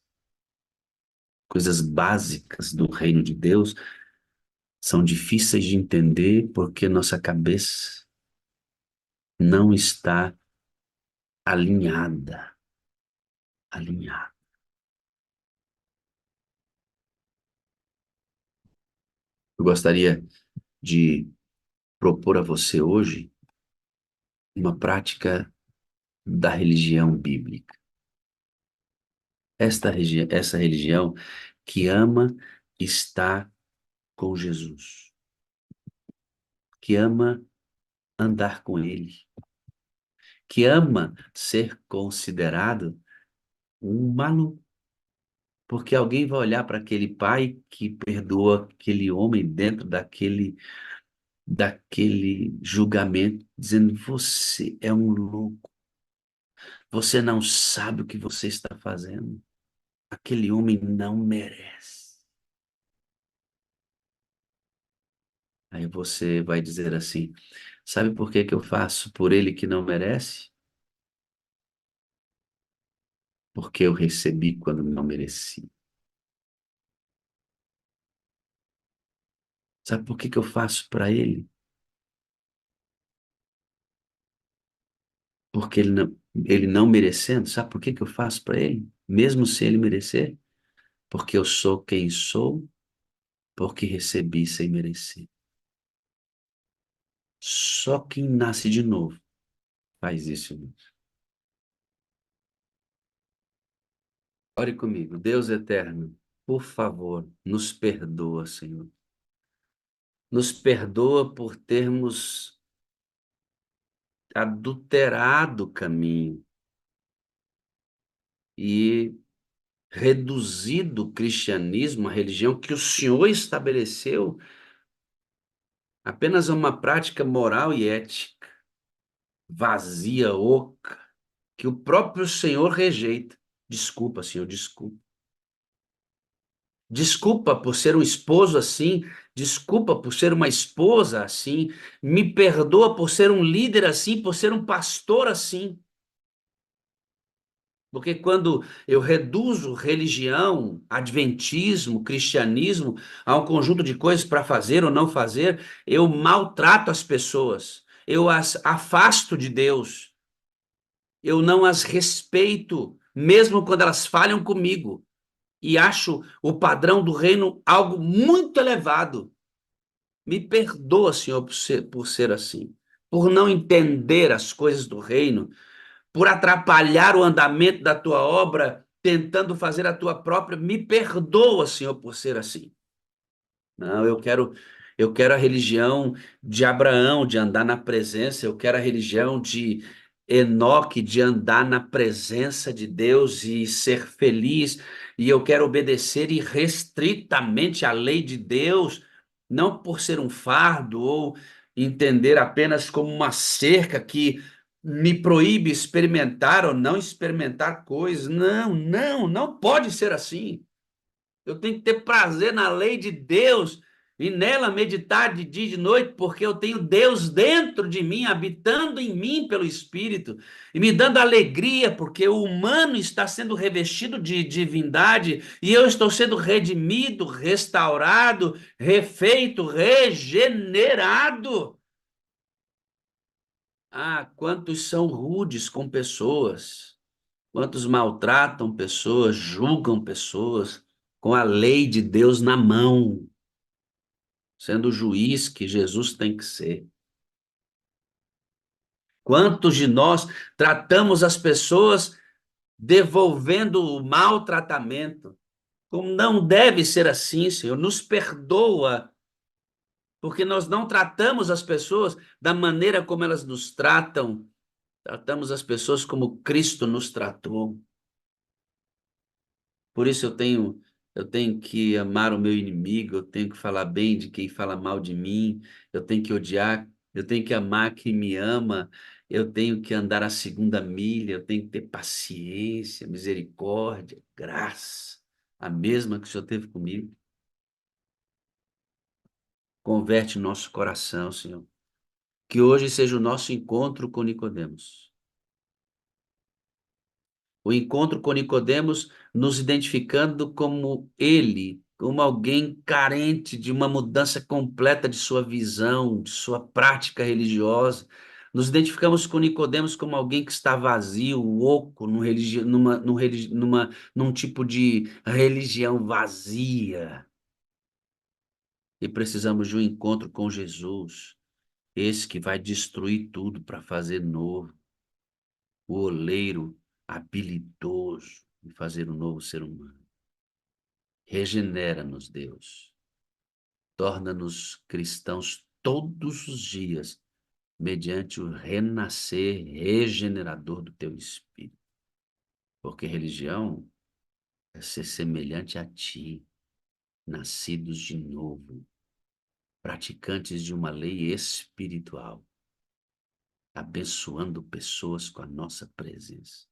Coisas básicas do reino de Deus são difíceis de entender porque nossa cabeça não está alinhada. Alinhada. Eu gostaria de propor a você hoje uma prática da religião bíblica. Essa religião que ama estar com Jesus, que ama andar com Ele, que ama ser considerado um maluco. Porque alguém vai olhar para aquele pai que perdoou aquele homem dentro daquele julgamento, dizendo: você é um louco, você não sabe o que você está fazendo. Aquele homem não merece. Aí você vai dizer assim: sabe por que que eu faço por ele que não merece? Porque eu recebi quando não mereci. Sabe por que que eu faço para ele? Porque ele não merecendo, sabe por que que eu faço para ele? Mesmo sem ele merecer? Porque eu sou quem sou, porque recebi sem merecer. Só quem nasce de novo faz isso, irmãos. Ore comigo. Deus eterno, por favor, nos perdoa, Senhor. Nos perdoa por termos adulterado o caminho e reduzido o cristianismo, a religião que o Senhor estabeleceu, apenas a uma prática moral e ética, vazia, oca, que o próprio Senhor rejeita. Desculpa, Senhor, desculpa. Desculpa por ser um esposo assim, desculpa por ser uma esposa assim, me perdoa por ser um líder assim, por ser um pastor assim. Porque quando eu reduzo religião, adventismo, cristianismo a um conjunto de coisas para fazer ou não fazer, eu maltrato as pessoas, eu as afasto de Deus, eu não as respeito, mesmo quando elas falham comigo, e acho o padrão do reino algo muito elevado. Me perdoa, Senhor, por ser assim, por não entender as coisas do reino, por atrapalhar o andamento da tua obra, tentando fazer a tua própria. Me perdoa, Senhor, por ser assim. Não, eu quero a religião de Abraão, de andar na presença, eu quero a religião de Enoque, de andar na presença de Deus e ser feliz, e eu quero obedecer irrestritamente à lei de Deus, não por ser um fardo ou entender apenas como uma cerca que me proíbe experimentar ou não experimentar coisas. Não, não, não pode ser assim. Eu tenho que ter prazer na lei de Deus e nela meditar de dia e de noite, porque eu tenho Deus dentro de mim, habitando em mim pelo Espírito e me dando alegria, porque o humano está sendo revestido de divindade e eu estou sendo redimido, restaurado, refeito, regenerado. Ah, quantos são rudes com pessoas, quantos maltratam pessoas, julgam pessoas com a lei de Deus na mão, sendo o juiz que Jesus tem que ser. Quantos de nós tratamos as pessoas devolvendo o maltratamento? Como não deve ser assim, Senhor, nos perdoa, porque nós não tratamos as pessoas da maneira como elas nos tratam, tratamos as pessoas como Cristo nos tratou. Por isso eu tenho que amar o meu inimigo, eu tenho que falar bem de quem fala mal de mim, eu tenho que odiar, eu tenho que amar quem me ama, eu tenho que andar a segunda milha, eu tenho que ter paciência, misericórdia, graça, a mesma que o Senhor teve comigo. Converte nosso coração, Senhor. Que hoje seja o nosso encontro com Nicodemos. O encontro com Nicodemos nos identificando como ele, como alguém carente de uma mudança completa de sua visão, de sua prática religiosa. Nos identificamos com Nicodemos como alguém que está vazio, oco, num tipo de religião vazia. E precisamos de um encontro com Jesus, esse que vai destruir tudo para fazer novo, o oleiro habilidoso em fazer um novo ser humano. Regenera-nos, Deus. Torna-nos cristãos todos os dias, mediante o renascer regenerador do teu Espírito. Porque religião é ser semelhante a ti, nascidos de novo, praticantes de uma lei espiritual, abençoando pessoas com a nossa presença.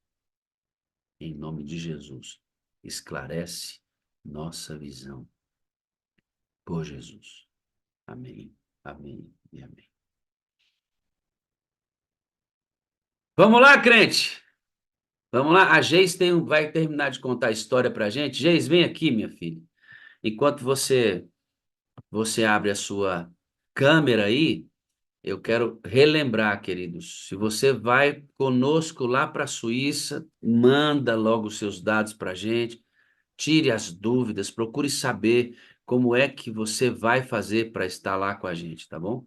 Em nome de Jesus, esclarece nossa visão por Jesus. Amém. Amém e amém. Vamos lá, crente. Vamos lá. A Geis vai terminar de contar a história para a gente. Geis, vem aqui, minha filha. Enquanto você abre a sua câmera aí, eu quero relembrar, queridos, se você vai conosco lá para a Suíça, manda logo os seus dados para a gente, tire as dúvidas, procure saber como é que você vai fazer para estar lá com a gente, tá bom?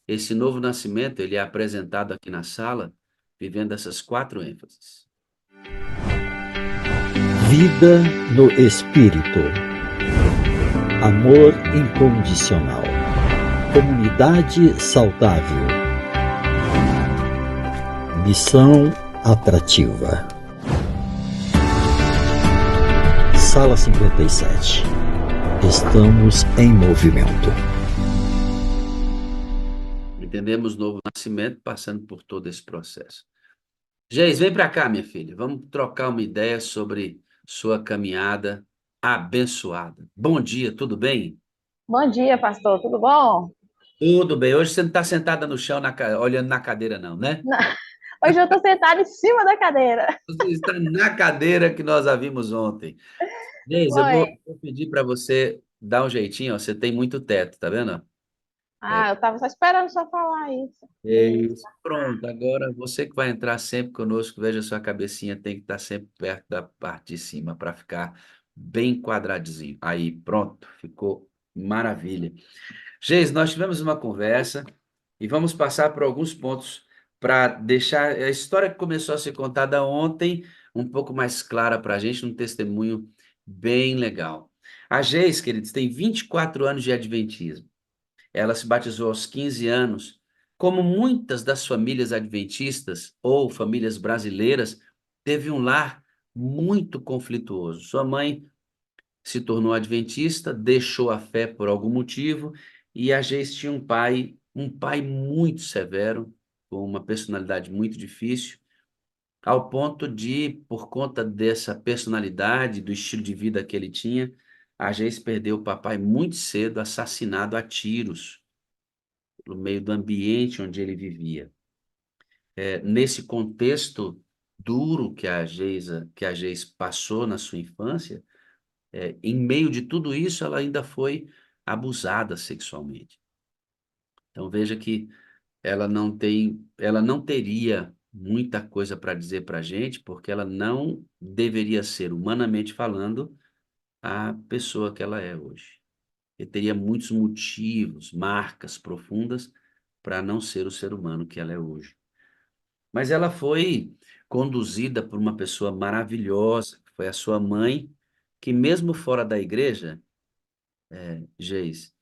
Esse novo nascimento, ele é apresentado aqui na sala, vivendo essas quatro ênfases. Vida no Espírito. Amor incondicional. Comunidade saudável. Missão atrativa. Sala 57. Estamos em movimento. Entendemos novo nascimento passando por todo esse processo. Geis, vem para cá, minha filha. Vamos trocar uma ideia sobre sua caminhada abençoada. Bom dia, tudo bem? Bom dia, pastor. Tudo bom? Tudo bem. Hoje você não está sentada no chão, olhando na cadeira, não, né? Na- Hoje eu estou sentada em cima da cadeira. Você está na cadeira que nós a vimos ontem. Geis, eu vou, Oi. vou pedir para você dar um jeitinho, ó. Você tem muito teto, tá vendo? É, Eu estava só esperando só falar isso. Isso. isso. Pronto, agora você que vai entrar sempre conosco, veja sua cabecinha tem que estar sempre perto da parte de cima para ficar bem quadradinho. Aí, pronto, ficou maravilha. Geis, nós tivemos uma conversa e vamos passar por alguns pontos para deixar a história que começou a ser contada ontem um pouco mais clara para a gente, um testemunho bem legal. A Geis, queridos, tem 24 anos de adventismo. Ela se batizou aos 15 anos. Como muitas das famílias adventistas ou famílias brasileiras, teve um lar muito conflituoso. Sua mãe se tornou adventista, deixou a fé por algum motivo, e a Geis tinha um pai muito severo, com uma personalidade muito difícil, ao ponto de, por conta dessa personalidade, do estilo de vida que ele tinha, a Geis perdeu o papai muito cedo, assassinado a tiros no meio do ambiente onde ele vivia. Nesse contexto duro que a Geis passou na sua infância, em meio de tudo isso, ela ainda foi abusada sexualmente. Então veja que ela não teria muita coisa para dizer para a gente, porque ela não deveria ser, humanamente falando, a pessoa que ela é hoje. E teria muitos motivos, marcas profundas para não ser o ser humano que ela é hoje. Mas ela foi conduzida por uma pessoa maravilhosa, que foi a sua mãe, que mesmo fora da igreja, Geis,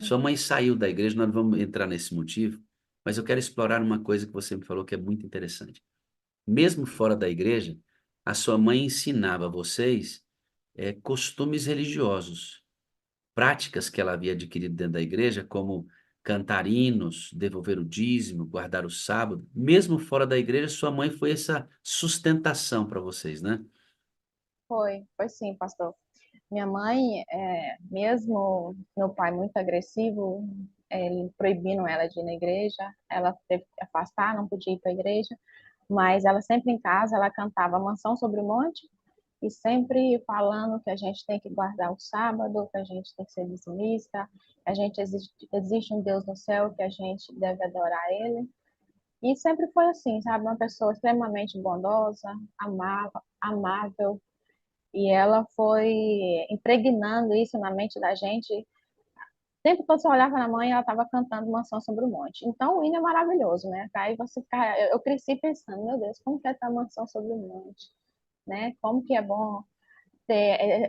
sua mãe saiu da igreja, nós vamos entrar nesse motivo, mas eu quero explorar uma coisa que você me falou que é muito interessante. Mesmo fora da igreja, a sua mãe ensinava a vocês costumes religiosos, práticas que ela havia adquirido dentro da igreja, como cantar hinos, devolver o dízimo, guardar o sábado. Mesmo fora da igreja, sua mãe foi essa sustentação para vocês, né? Foi sim, pastor. Minha mãe, mesmo meu pai muito agressivo, ele proibindo ela de ir na igreja, ela teve que afastar, não podia ir para a igreja, mas ela sempre em casa, ela cantava Mansão sobre o Monte e sempre falando que a gente tem que guardar o sábado, que a gente tem que ser dizimista, que a gente existe um Deus no céu, que a gente deve adorar ele. E sempre foi assim, sabe? Uma pessoa extremamente bondosa, amável, e ela foi impregnando isso na mente da gente. Sempre quando você olhava na mãe, ela estava cantando Mansão sobre o Monte. Então, o hino é maravilhoso, né? Aí você fica, eu cresci pensando, meu Deus, como que é essa Mansão sobre o Monte, né? Como que é bom ter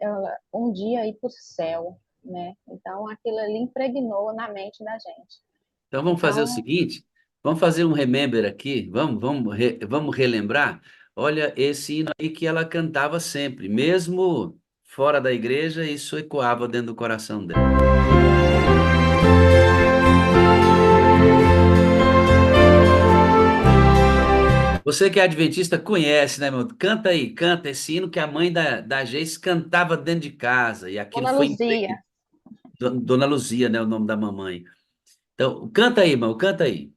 um dia ir para o céu, né? Então, aquilo ali impregnou na mente da gente. Então vamos fazer o Então, seguinte, vamos fazer um remember aqui, vamos relembrar. Olha esse hino aí que ela cantava sempre, mesmo fora da igreja, isso ecoava dentro do coração dela. Você que é adventista conhece, né, meu? Canta aí, canta esse hino que a mãe da Geis cantava dentro de casa, e aquilo Dona foi Luzia, Dona Luzia, né, o nome da mamãe. Então, canta aí, irmão, canta aí.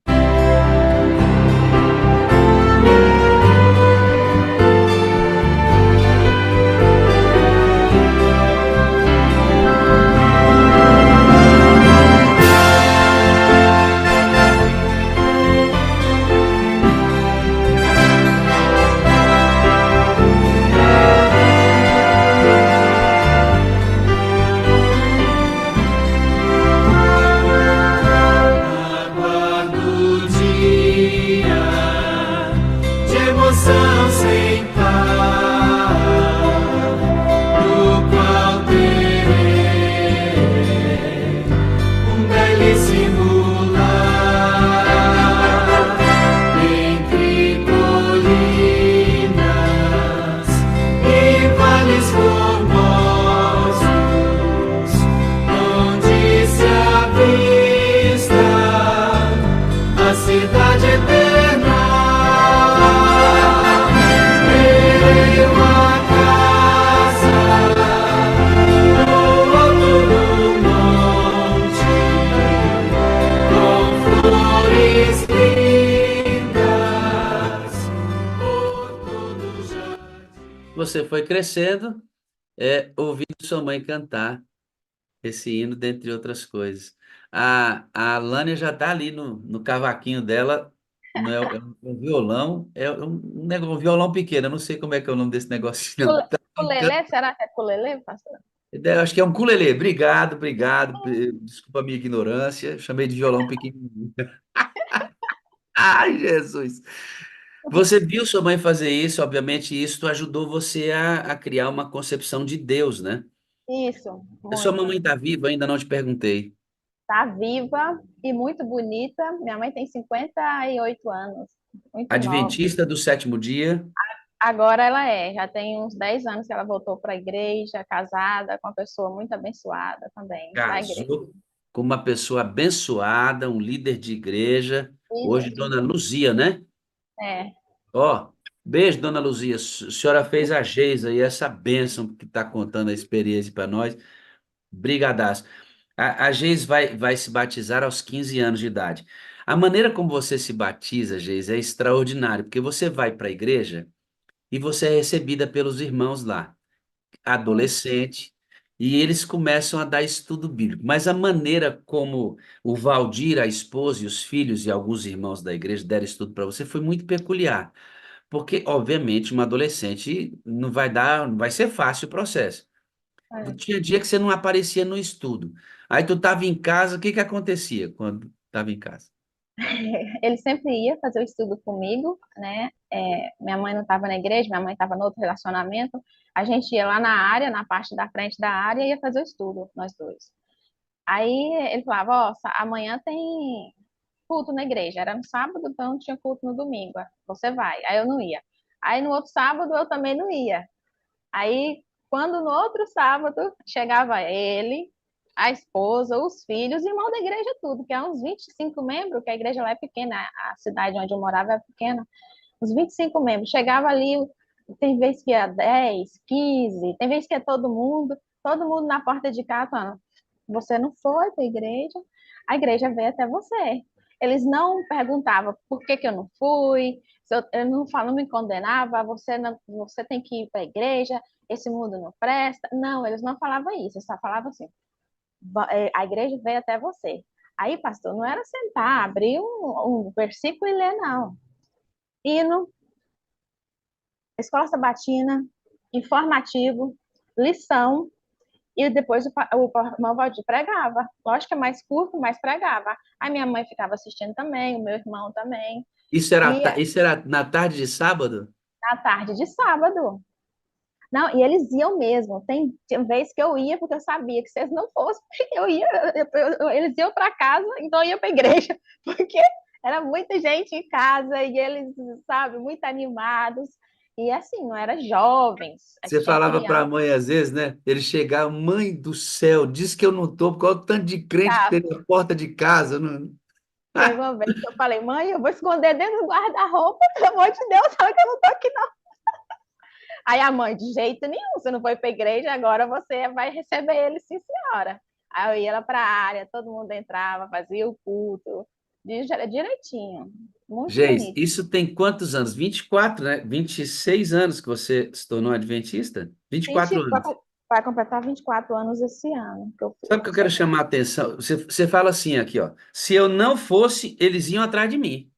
Aguardo o dia de emoção sem par, no qual terei um belíssimo lar entre colinas e vales formosos, onde se avista a cidade eterna. Terei uma casa no alto do monte, com flores lindas por todo o jardim. Você foi crescendo, ouvindo sua mãe cantar esse hino, dentre outras coisas. A Lânia já está ali no cavaquinho dela, não é, é um violão, um violão pequeno, eu não sei como é que é o nome desse negócio, não. Tá tocando. Ukulele, será que é ukulele, pastor? Eu acho que é um ukulele. Obrigado, obrigado. Desculpa a minha ignorância, chamei de violão pequenininho. Ai, Jesus! Você viu sua mãe fazer isso, obviamente isso ajudou você a criar uma concepção de Deus, né? Isso, A sua muito. mamãe está viva? Ainda não te perguntei. Tá viva e muito bonita. Minha mãe tem 58 anos, muito nova. Adventista do sétimo dia, Agora ela já tem uns 10 anos que ela voltou para a igreja, casada com uma pessoa muito abençoada também da igreja. casou com uma pessoa abençoada, um líder de igreja, hoje Líder de Dona igreja. Luzia, né? É, Ó, beijo, Dona Luzia. A senhora fez a Geisa e essa bênção que está contando a experiência para nós. Brigadaço. A Geis vai se batizar aos 15 anos de idade. A maneira como você se batiza, Geis, é extraordinário, porque você vai para a igreja e você é recebida pelos irmãos lá, sim, adolescente, e eles começam a dar estudo bíblico. Mas a maneira como o Valdir, a esposa e os filhos e alguns irmãos da igreja deram estudo para você foi muito peculiar, porque, obviamente, uma adolescente não vai ser fácil o processo. é. Tinha dia que você não aparecia no estudo. Aí tu estava em casa, o que que acontecia quando estava em casa? Ele sempre ia fazer o estudo comigo, né? Minha mãe não estava na igreja, minha mãe estava no outro relacionamento. A gente ia lá na área, na parte da frente da área, e ia fazer o estudo, nós dois. Aí ele falava, ó, amanhã tem culto na igreja. Era no sábado, então tinha culto no domingo. Você vai. Aí eu não ia. Aí no outro sábado eu também não ia. Aí, quando no outro sábado chegava ele, a esposa, os filhos, irmão da igreja, tudo, que é uns 25 membros, que a igreja lá é pequena, a cidade onde eu morava é pequena, uns 25 membros. Chegava ali, tem vez que é 10, 15, tem vez que é todo mundo na porta de casa falando, você não foi para a igreja veio até você. Eles não perguntavam por que eu não fui, se eu não me condenava, você tem que ir para a igreja, esse mundo não presta. Não, eles não falavam isso, eles só falavam assim, a igreja veio até você. Aí, pastor, não era sentar, abrir um versículo e ler, não. Hino, escola sabatina, informativo, lição, e depois o irmão Valdir pregava. Lógico que é mais curto, mas pregava. A minha mãe ficava assistindo também, o meu irmão também. E Isso era na tarde de sábado? na tarde de sábado. Não, e eles iam mesmo. Tinha vez que eu ia, porque eu sabia que se eles não fossem, eu ia, eles iam para casa, então eu ia para a igreja, porque era muita gente em casa e eles, sabe, muito animados. E assim, não era jovens, a Você gente tinha falava para a criança. mãe às vezes, né? Ele chegava, mãe do céu, diz que eu não tô, por causa do tanto de crente que tem na porta de casa. Não... Teve uma vez que eu falei, mãe, eu vou esconder dentro do guarda-roupa, pelo amor de Deus, sabe que eu não tô aqui, não. Aí a mãe, de jeito nenhum, você não foi para a igreja, agora você vai receber ele, sim, senhora. Aí eu ia lá para a área, todo mundo entrava, fazia o culto, direitinho, muito Gente, bonito. isso tem quantos anos? 24, né? 26 anos que você se tornou adventista? 24 20, anos. vai completar 24 anos esse ano, que Sabe o que eu quero sou chamar a atenção? Você fala assim aqui, ó. Se eu não fosse, eles iam atrás de mim.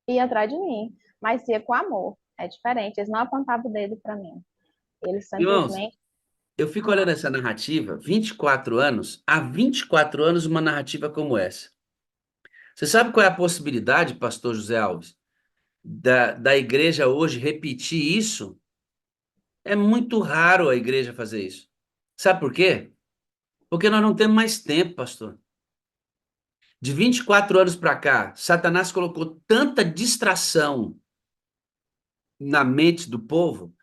ia atrás de mim, mas ia com amor. É diferente, eles não apontavam o dedo para mim. Eles Irmãos, simplesmente, eu fico olhando ah, essa narrativa, 24 anos, há 24 anos uma narrativa como essa. Você sabe qual é a possibilidade, pastor José Alves, da igreja hoje repetir isso? É muito raro a igreja fazer isso. Sabe por quê? Porque nós não temos mais tempo, pastor. De 24 anos para cá, Satanás colocou tanta distração na mente do povo,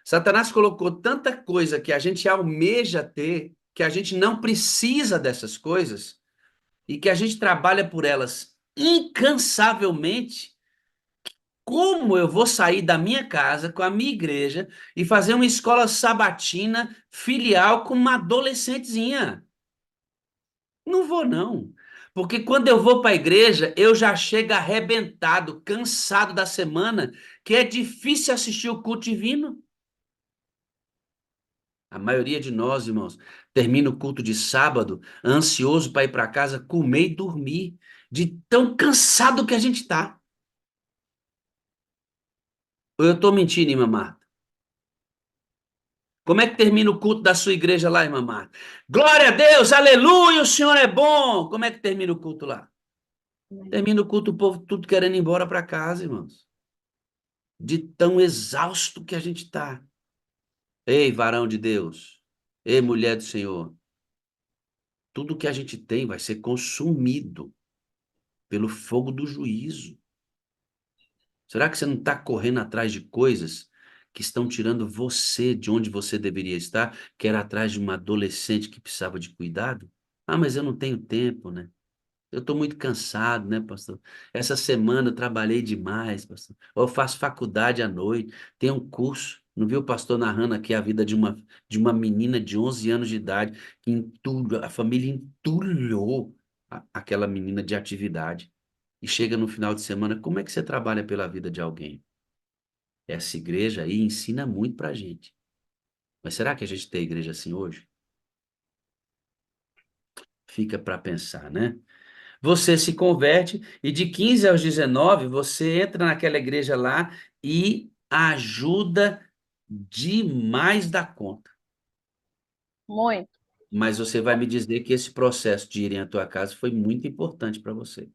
Satanás colocou tanta coisa que a gente almeja ter, que a gente não precisa dessas coisas e que a gente trabalha por elas incansavelmente. Como eu vou sair da minha casa com a minha igreja e fazer uma escola sabatina filial com uma adolescentezinha? Não vou, não. Porque quando eu vou para a igreja, eu já chego arrebentado, cansado da semana, que é difícil assistir o culto divino. A maioria de nós, irmãos, termina o culto de sábado, ansioso para ir para casa, comer e dormir, de tão cansado que a gente está. Ou eu estou mentindo, irmã Marta? Como é que termina o culto da sua igreja lá, irmã Marta? Glória a Deus, aleluia, o Senhor é bom. Como é que termina o culto lá? Termina o culto, o povo tudo querendo ir embora para casa, irmãos. De tão exausto que a gente está. Ei, varão de Deus. Ei, mulher do Senhor. Tudo que a gente tem vai ser consumido pelo fogo do juízo. Será que você não está correndo atrás de coisas que estão tirando você de onde você deveria estar, que era atrás de uma adolescente que precisava de cuidado? Ah, mas eu não tenho tempo, né? Eu estou muito cansado, né, pastor? Essa semana eu trabalhei demais, pastor. Ou eu faço faculdade à noite, tem um curso. Não viu o pastor narrando aqui a vida de uma menina de 11 anos de idade, que a família entulhou aquela menina de atividade. E chega no final de semana, como é que você trabalha pela vida de alguém? Essa igreja aí ensina muito pra gente. Mas será que a gente tem igreja assim hoje? Fica para pensar, né? Você se converte e de 15 aos 19 você entra naquela igreja lá e ajuda demais da conta. muito. Mas você vai me dizer que esse processo de ir em tua casa foi muito importante para você.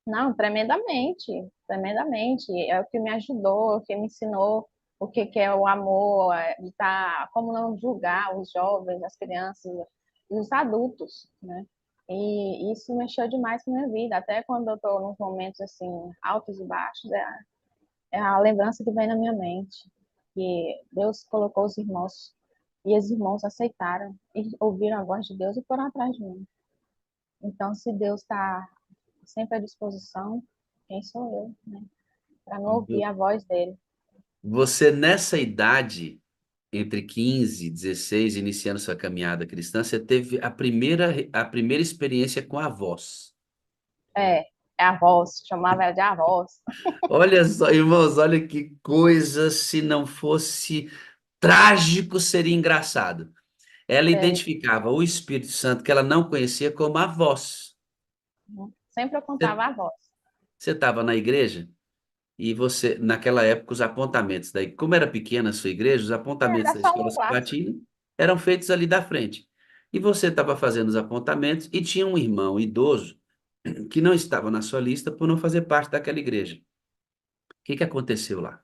Não, tremendamente, tremendamente. É o que me ajudou, o que me ensinou o que que é o amor, de tá, como não julgar os jovens, as crianças, os adultos, né? E isso mexeu demais com a minha vida. Até quando eu estou nos momentos assim altos e baixos, é a lembrança que vem na minha mente, que Deus colocou os irmãos e os irmãos aceitaram e ouviram a voz de Deus e foram atrás de mim. Então, se Deus está sempre à disposição, quem sou eu, né? Para não ouvir a voz dele. Você nessa idade, entre 15 e 16, iniciando sua caminhada cristã, você teve a primeira experiência com a voz. É, é a voz, chamava ela de a voz. Olha só, irmãos, olha que coisa, se não fosse trágico, seria engraçado. Ela É, identificava o Espírito Santo que ela não conhecia como a voz. sempre eu Você contava a voz. estava na igreja e você, naquela época, os apontamentos daí, como era pequena a sua igreja, os apontamentos Era da só escola uma classe. sabatina eram feitos ali da frente. E você estava fazendo os apontamentos e tinha um irmão idoso que não estava na sua lista por não fazer parte daquela igreja. O que que aconteceu lá?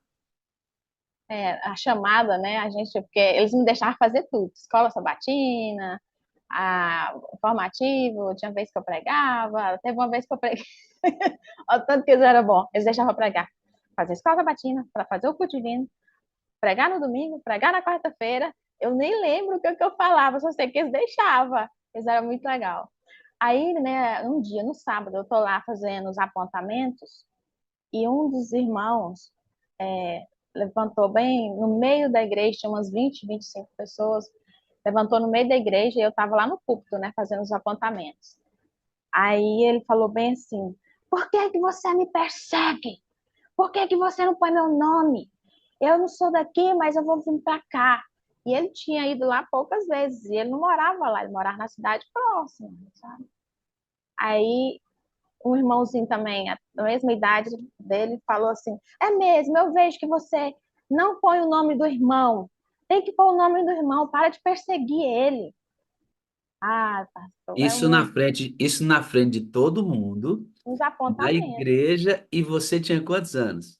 A chamada, né? A gente, porque eles me deixavam fazer tudo, escola sabatina, formativo, tinha vez que eu pregava, teve uma vez que eu preguei, o tanto que eles eram bom, eles deixavam eu pregar, fazer escola sabatina, para fazer o culto divino, pregar no domingo, pregar na quarta-feira, eu nem lembro o que eu falava, só sei que eles deixavam, eles eram muito legal. Aí, né, um dia, no sábado, eu tô lá fazendo os apontamentos, e um dos irmãos levantou bem no meio da igreja, tinha umas 20, 25 pessoas, levantou no meio da igreja e eu estava lá no púlpito, né, fazendo os apontamentos. Aí ele falou bem assim: por que que você me persegue? Por que que você não põe meu nome? Eu não sou daqui, mas eu vou vir para cá. E ele tinha ido lá poucas vezes, e ele não morava lá, ele morava na cidade próxima, sabe? Aí um irmãozinho também, da mesma idade dele, falou assim: é mesmo, eu vejo que você não põe o nome do irmão. Tem que pôr o nome do irmão, para de perseguir ele. Ah, pastor, é Isso na frente de todo mundo, uns na apontamentos. igreja, e você tinha quantos anos?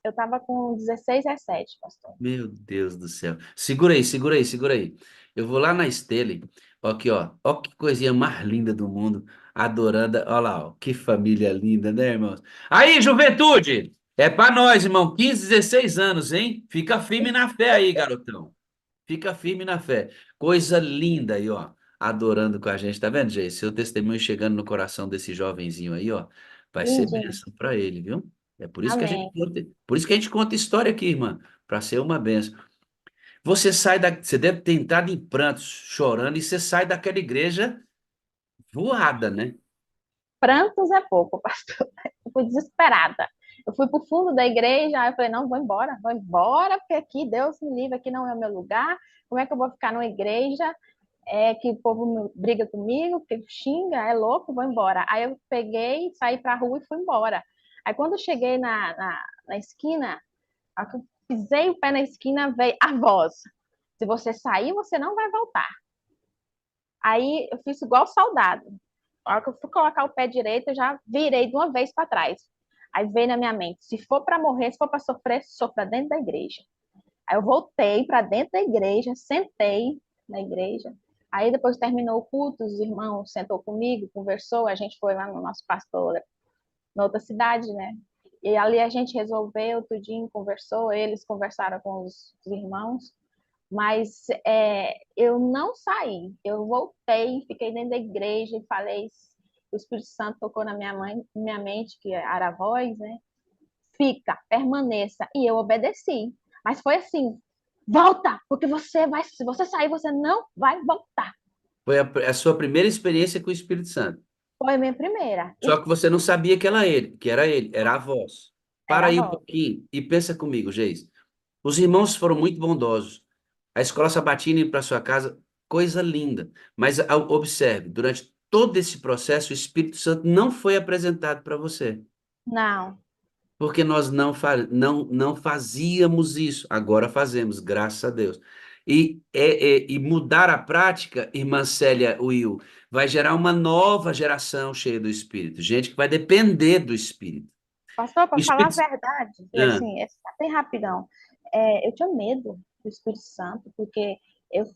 Eu estava com 16, 17, pastor. Meu Deus do céu. Segura aí, segura aí, segura aí. Eu vou lá na Estele. Ó aqui, ó. Ó que coisinha mais linda do mundo. Adorando. Ó lá, ó. Que família linda, né, irmãos? Aí, juventude! É pra nós, irmão. 15, 16 anos, hein? Fica firme na fé aí, garotão. Fica firme na fé. Coisa linda aí, ó. Adorando com a gente. Tá vendo, gente? Seu testemunho chegando no coração desse jovenzinho aí, ó. Vai ser Lindinho. bênção pra ele, viu? É por isso que a gente Amém. conta, por isso que a gente conta história aqui, irmã. Pra ser uma bênção. Você deve ter entrado em prantos, chorando, e você sai daquela igreja voada, né? Prantos é pouco, pastor. Eu fui desesperada. Eu fui para o fundo da igreja, aí eu falei, não, vou embora, porque aqui, Deus me livre, aqui não é o meu lugar. Como é que eu vou ficar numa igreja que o povo briga comigo, que xinga, é louco, vou embora. Aí eu peguei, saí para a rua e fui embora. Aí quando eu cheguei na esquina, a hora que eu pisei o pé na esquina, veio a voz. Se você sair, você não vai voltar. Aí eu fiz igual soldado. A hora que eu fui colocar o pé direito, eu já virei de uma vez para trás. Aí veio na minha mente: se for para morrer, se for para sofrer, sofra dentro da igreja. Aí eu voltei para dentro da igreja, sentei na igreja. Aí depois terminou o culto, os irmãos sentou comigo, conversou, a gente foi lá no nosso pastor, na outra cidade, né? E ali a gente resolveu tudinho, conversou, eles conversaram com os irmãos, mas eu não saí, eu voltei, fiquei dentro da igreja e falei, o Espírito Santo tocou na minha mente, que era a voz, né? Fica, permaneça, e eu obedeci. Mas foi assim, volta, porque se você sair, você não vai voltar. Foi a sua primeira experiência com o Espírito Santo. Foi a minha primeira, Só que você não sabia que era ele, era a voz. Para era a aí um voz. pouquinho e pensa comigo, Geis. Os irmãos foram muito bondosos. A escola sabatina ir para sua casa, coisa linda. Mas observe, durante todo esse processo, o Espírito Santo não foi apresentado para você. Não, Porque nós não fazíamos isso. Agora fazemos, graças a Deus. E mudar a prática, irmã Célia Will, vai gerar uma nova geração cheia do Espírito. Gente que vai depender do Espírito. pastor, O para falar a Espírito. verdade, e Ah, assim, bem rapidão, eu tinha medo do Espírito Santo, porque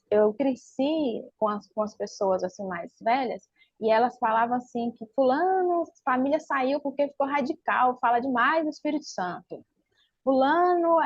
eu cresci com as pessoas assim mais velhas, e elas falavam assim que fulano, família saiu porque ficou radical, fala demais do Espírito Santo. Fulano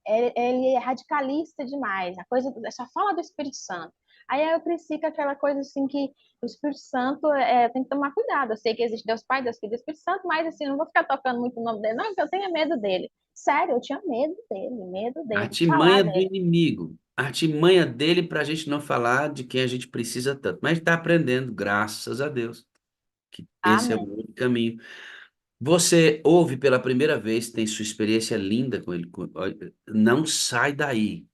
ele é radicalista demais, a coisa só fala do Espírito Santo. Aí eu cresci com aquela coisa assim que o Espírito Santo tem que tomar cuidado. Eu sei que existe Deus Pai, Deus Filho e Deus Espírito Santo, mas assim, não vou ficar tocando muito o nome dele, não, porque eu tenho medo dele. Sério, eu tinha medo dele, de falar artimanha do dele. inimigo. Artimanha dele para a gente não falar de quem a gente precisa tanto. Mas está aprendendo, graças a Deus, que esse é o Amém. único caminho. Você ouve pela primeira vez, tem sua experiência linda com ele. Não sai daí.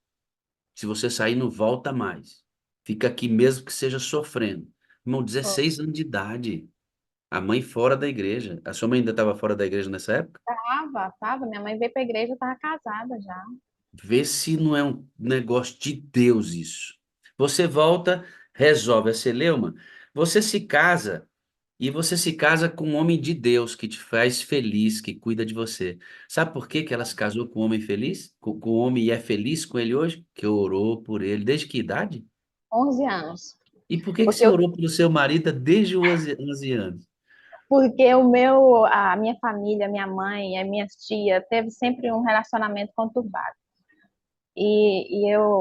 Se você sair, não volta mais. Fica aqui mesmo que seja sofrendo. Irmão, 16 anos de idade. A mãe fora da igreja. A sua mãe ainda estava fora da igreja nessa época? Tava. Minha mãe veio pra igreja, eu tava casada já. Vê se não é um negócio de Deus isso. Você volta, resolve a celeuma, você se casa e você se casa com um homem de Deus que te faz feliz, que cuida de você. Sabe por que que ela se casou com um homem feliz? Com um homem e é feliz com ele hoje? Que orou por ele. Desde que idade? 11 anos. E por que que Porque você eu orou pelo seu marido desde os 11 anos? Porque a minha família, minha mãe, a minha tia, teve sempre um relacionamento conturbado.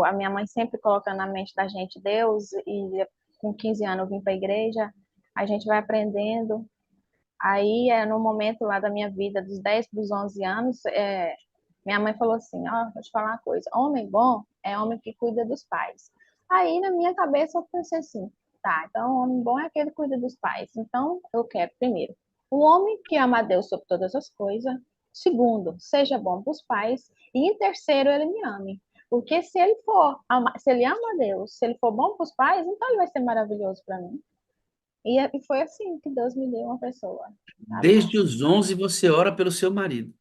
A minha mãe sempre coloca na mente da gente Deus, e com 15 anos eu vim para a igreja, a gente vai aprendendo. Aí, no momento lá da minha vida, dos 10 para os 11 anos, minha mãe falou assim: ó, vou te falar uma coisa, homem bom é homem que cuida dos pais. Aí, na minha cabeça, eu pensei assim, tá, então o homem bom é aquele que cuida dos pais. Então, eu quero, primeiro, um homem que ama a Deus sobre todas as coisas. Segundo, seja bom para os pais. E em terceiro, ele me ame. Porque se ele for, se ele ama a Deus, se ele for bom para os pais, então ele vai ser maravilhoso para mim. E foi assim que Deus me deu uma pessoa, sabe? Desde os 11 você ora pelo seu marido.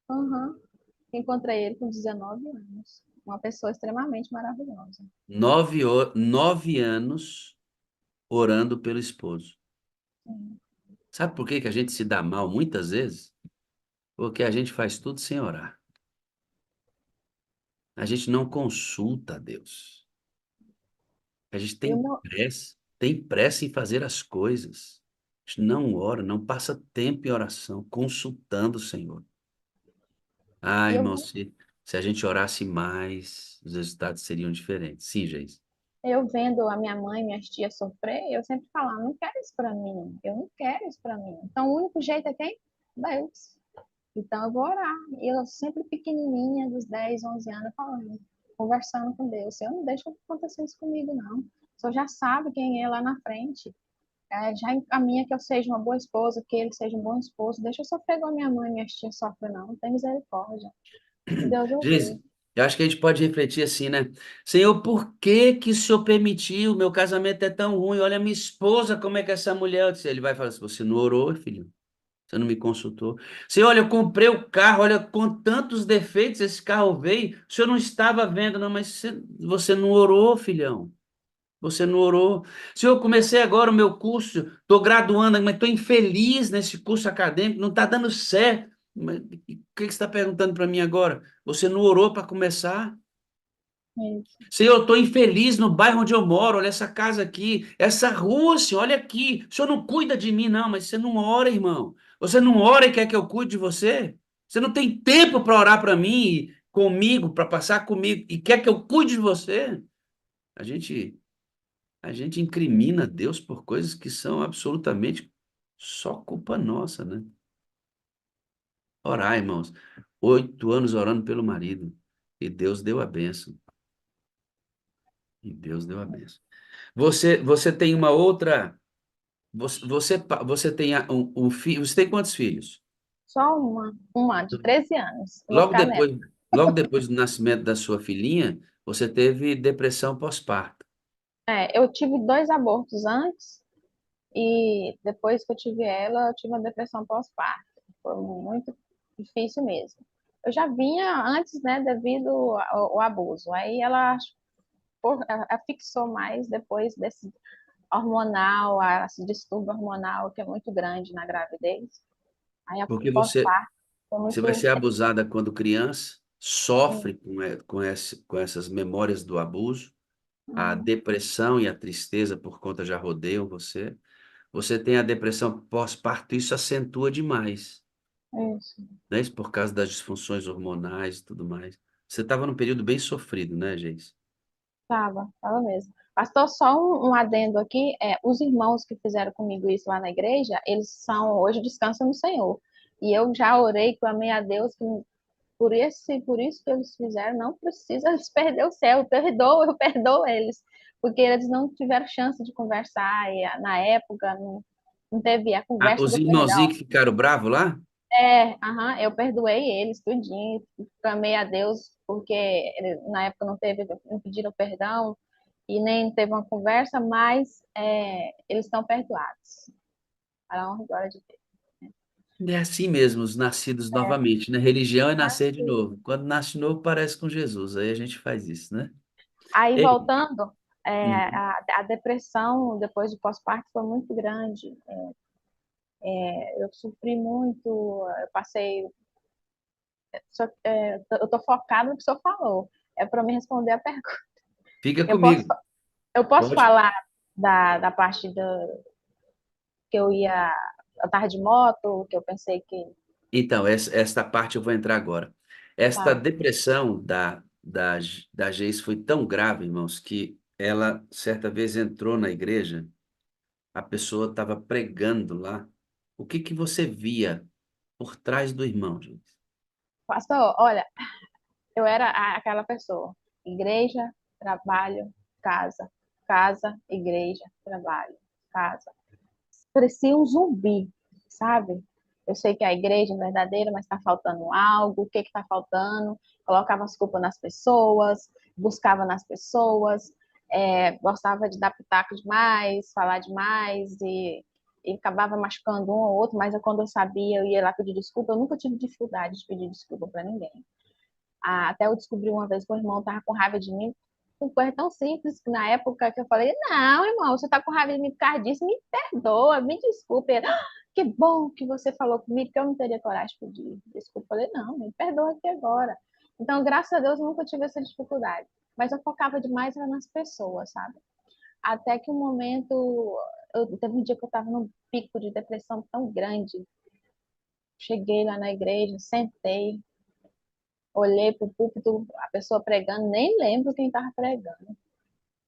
Uhum. Encontrei ele com 19 anos. Uma pessoa extremamente maravilhosa. 9 anos orando pelo esposo. Sim. Sabe por que que a gente se dá mal muitas vezes? Porque a gente faz tudo sem orar. A gente não consulta a Deus. A gente E o meu, tem pressa em fazer as coisas. A gente não ora, não passa tempo em oração, consultando o Senhor. Ah, e irmão, eu se a gente orasse mais, os resultados seriam diferentes. Sim, Geis. Eu vendo a minha mãe, minhas tias sofrer, eu sempre falo, não quero isso pra mim, eu não quero isso pra mim. Então, o único jeito é quem? Deus. Então, eu vou orar. E eu sempre pequenininha, dos 10, 11 anos, falando, conversando com Deus. Eu não deixo acontecer isso comigo, não. O Senhor já sabe quem é lá na frente. Já encaminha que eu seja uma boa esposa, que ele seja um bom esposo. Deixa eu sofrer igual a minha mãe e minhas tias sofrem, não. Não tem misericórdia. E Deus Geis, ouviu. eu acho que a gente pode refletir assim, né? Senhor, por que que o Senhor permitiu? Meu casamento é tão ruim. Olha a minha esposa, como é que essa mulher... Eu disse, ele vai falar assim, você não orou, filho? Você não me consultou. Senhor, olha, eu comprei o carro, olha, com tantos defeitos esse carro veio. O senhor não estava vendo, não, mas você não orou, filhão. Você não orou. Senhor, eu comecei agora o meu curso, estou graduando, mas estou infeliz nesse curso acadêmico, não está dando certo. Mas, o que que você está perguntando para mim agora? Você não orou para começar? Isso. Senhor, eu estou infeliz no bairro onde eu moro, olha essa casa aqui, essa rua, senhor, olha aqui. O senhor não cuida de mim, não, mas você não ora, irmão. Você não ora e quer que eu cuide de você? Você não tem tempo para orar para mim, comigo, para passar comigo, e quer que eu cuide de você? A gente, a gente incrimina Deus por coisas que são absolutamente só culpa nossa, né? Orar, irmãos. 8 anos orando pelo marido. E Deus deu a bênção. E Deus deu a bênção. Você tem uma outra. Você tem um filho. Você tem quantos filhos? Só uma de 13 anos. Eu vou Logo ficar nela. depois, logo depois do nascimento da sua filhinha, você teve depressão pós-parto. Eu tive dois abortos antes e depois que eu tive ela, eu tive uma depressão pós-parto. Foi muito difícil mesmo. Eu já vinha antes, né, devido ao abuso. Aí ela afixou mais depois desse hormonal, esse distúrbio hormonal que é muito grande na gravidez. Aí o Porque pós-parto foi você vai muito. ser abusada quando criança, sofre com essas memórias do abuso, a Uhum, depressão e a tristeza por conta já rodeiam você. Você tem a depressão pós-parto, isso acentua demais. isso. Né? Isso por causa das disfunções hormonais e tudo mais. Você estava num período bem sofrido, né, Geis? Tava mesmo. Pastor, só um adendo aqui, os irmãos que fizeram comigo isso lá na igreja, eles hoje descansam no Senhor. E eu já orei, clamei a Deus que por isso que eles fizeram, não precisa eles perder o céu, eu perdoo eles, porque eles não tiveram chance de conversar, e na época não teve a Ah, conversa os do perdão. irmãozinhos que ficaram bravos lá? Aham, eu perdoei eles, tudinho, clamei a Deus, porque na época não pediram perdão e nem teve uma conversa, mas eles estão perdoados. Para a honra e glória de Deus. É assim mesmo, os nascidos novamente, né? Religião é nascer de Assim. novo. Quando nasce de novo, parece com Jesus. Aí a gente faz isso, né? Aí, Ei, voltando, uhum. a depressão depois do pós-parto foi muito grande. Eu sofri muito, eu passei. Eu estou focada no que o senhor falou. É para me responder a pergunta. Fica Eu posso, comigo. eu posso Pode. falar da parte que eu estava de moto, que eu pensei que. Então, esta parte eu vou entrar agora. Esta Tá, depressão da Geis foi tão grave, irmãos, que ela certa vez entrou na igreja, a pessoa estava pregando lá. O que que você via por trás do irmão, gente? pastor, olha, eu era aquela pessoa. Igreja, trabalho. casa, casa, igreja, trabalho, casa. Parecia um zumbi, sabe? Eu sei que é a igreja é verdadeira, mas está faltando algo, o que está faltando? Colocava as culpas nas pessoas, buscava nas pessoas, gostava de dar pitaco demais, falar demais e acabava machucando um ou outro, mas quando eu sabia, eu ia lá pedir desculpa. Eu nunca tive dificuldade de pedir desculpa para ninguém. Até eu descobri uma vez que o irmão estava com raiva de mim, uma coisa tão simples que na época que eu falei, não, irmão, você está com raiva de mim por causa disso, me perdoa, me desculpe. Ele, que bom que você falou comigo, que eu não teria coragem de pedir desculpa. Eu falei, não, me perdoa aqui agora. Então, graças a Deus, eu nunca tive essa dificuldade. Mas eu focava demais nas pessoas, sabe? Até que um momento, teve um dia que eu estava num pico de depressão tão grande. Cheguei lá na igreja, sentei, olhei para o púlpito, a pessoa pregando, nem lembro quem estava pregando.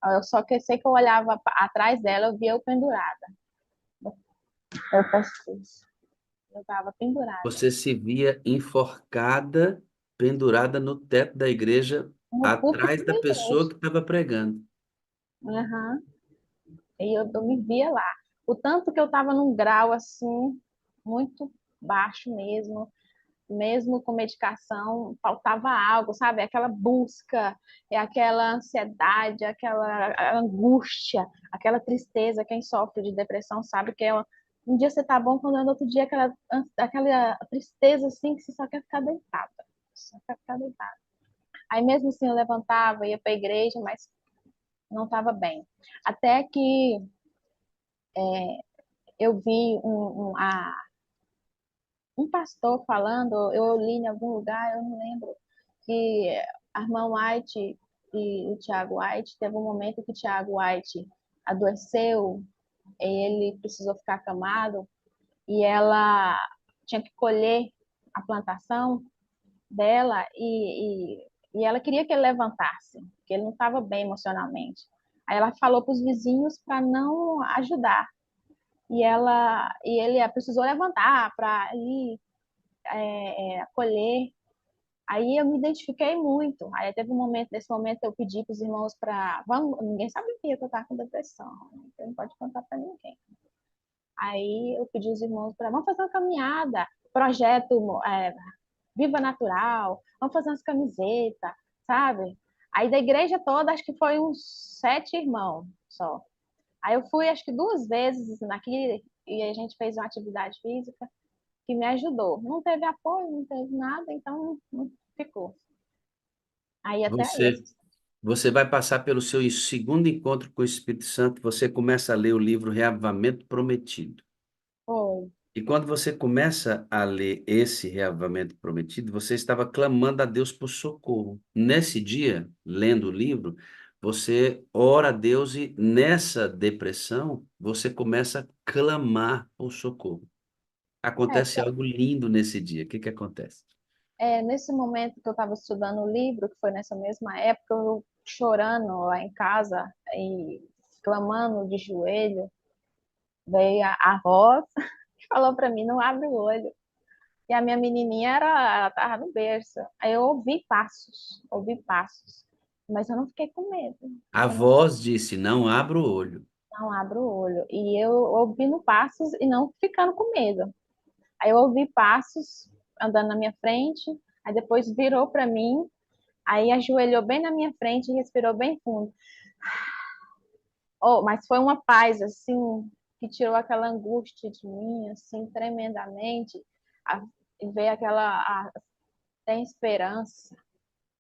Eu só que sei que eu olhava atrás dela, eu via eu pendurada. Eu pensei, eu estava pendurada. Você se via enforcada, pendurada no teto da igreja, No púlpito atrás da da pessoa igreja. que estava pregando. Uhum. E eu me via lá. O tanto que eu estava num grau assim, muito baixo mesmo, mesmo com medicação, faltava algo, sabe? Aquela busca, aquela ansiedade, aquela angústia, aquela tristeza. Quem sofre de depressão sabe que um dia você tá bom, quando no outro dia aquela tristeza assim que você só quer ficar deitada. Só quer ficar deitada. Aí mesmo assim eu levantava, ia para a igreja, mas não estava bem. Até que eu vi um pastor falando, eu li em algum lugar, eu não lembro, que a irmã White e o Tiago White, teve um momento que o Tiago White adoeceu, e ele precisou ficar acamado, e ela tinha que colher a plantação dela, e ela queria que ele levantasse, porque ele não estava bem emocionalmente. Aí ela falou para os vizinhos para não ajudar, e ele precisou levantar para ir acolher. Aí eu me identifiquei muito. Aí teve um momento, nesse momento eu pedi para os irmãos para, vamos, ninguém sabia que eu estava com depressão, então não pode contar para ninguém. Aí eu pedi aos irmãos para, vamos fazer uma caminhada, projeto Viva Natural, vamos fazer umas camisetas, sabe? Aí da igreja toda, acho que foi uns 7 irmãos só. Aí eu fui acho que 2 vezes naquele, e a gente fez uma atividade física que me ajudou. Não teve apoio, não teve nada, então não ficou. Aí até Você, esse você vai passar pelo seu segundo encontro com o Espírito Santo, você começa a ler o livro Reavivamento Prometido. foi. E quando você começa a ler esse reavivamento prometido, você estava clamando a Deus por socorro. Nesse dia, lendo o livro, você ora a Deus e nessa depressão, você começa a clamar por socorro. Acontece É, algo lindo nesse dia. O que que acontece? nesse momento que eu estava estudando o livro, que foi nessa mesma época, eu chorando lá em casa e clamando de joelho, veio a voz e falou para mim, não abre o olho. E a minha menininha ela estava no berço. Aí eu ouvi passos, mas eu não fiquei com medo. A Eu não, voz disse: Não abra o olho. não abro o olho. E eu ouvindo passos e não ficando com medo. Aí eu ouvi passos andando na minha frente, aí depois virou para mim, aí ajoelhou bem na minha frente e respirou bem fundo. Oh, mas foi uma paz assim que tirou aquela angústia de mim assim tremendamente. E veio tem esperança.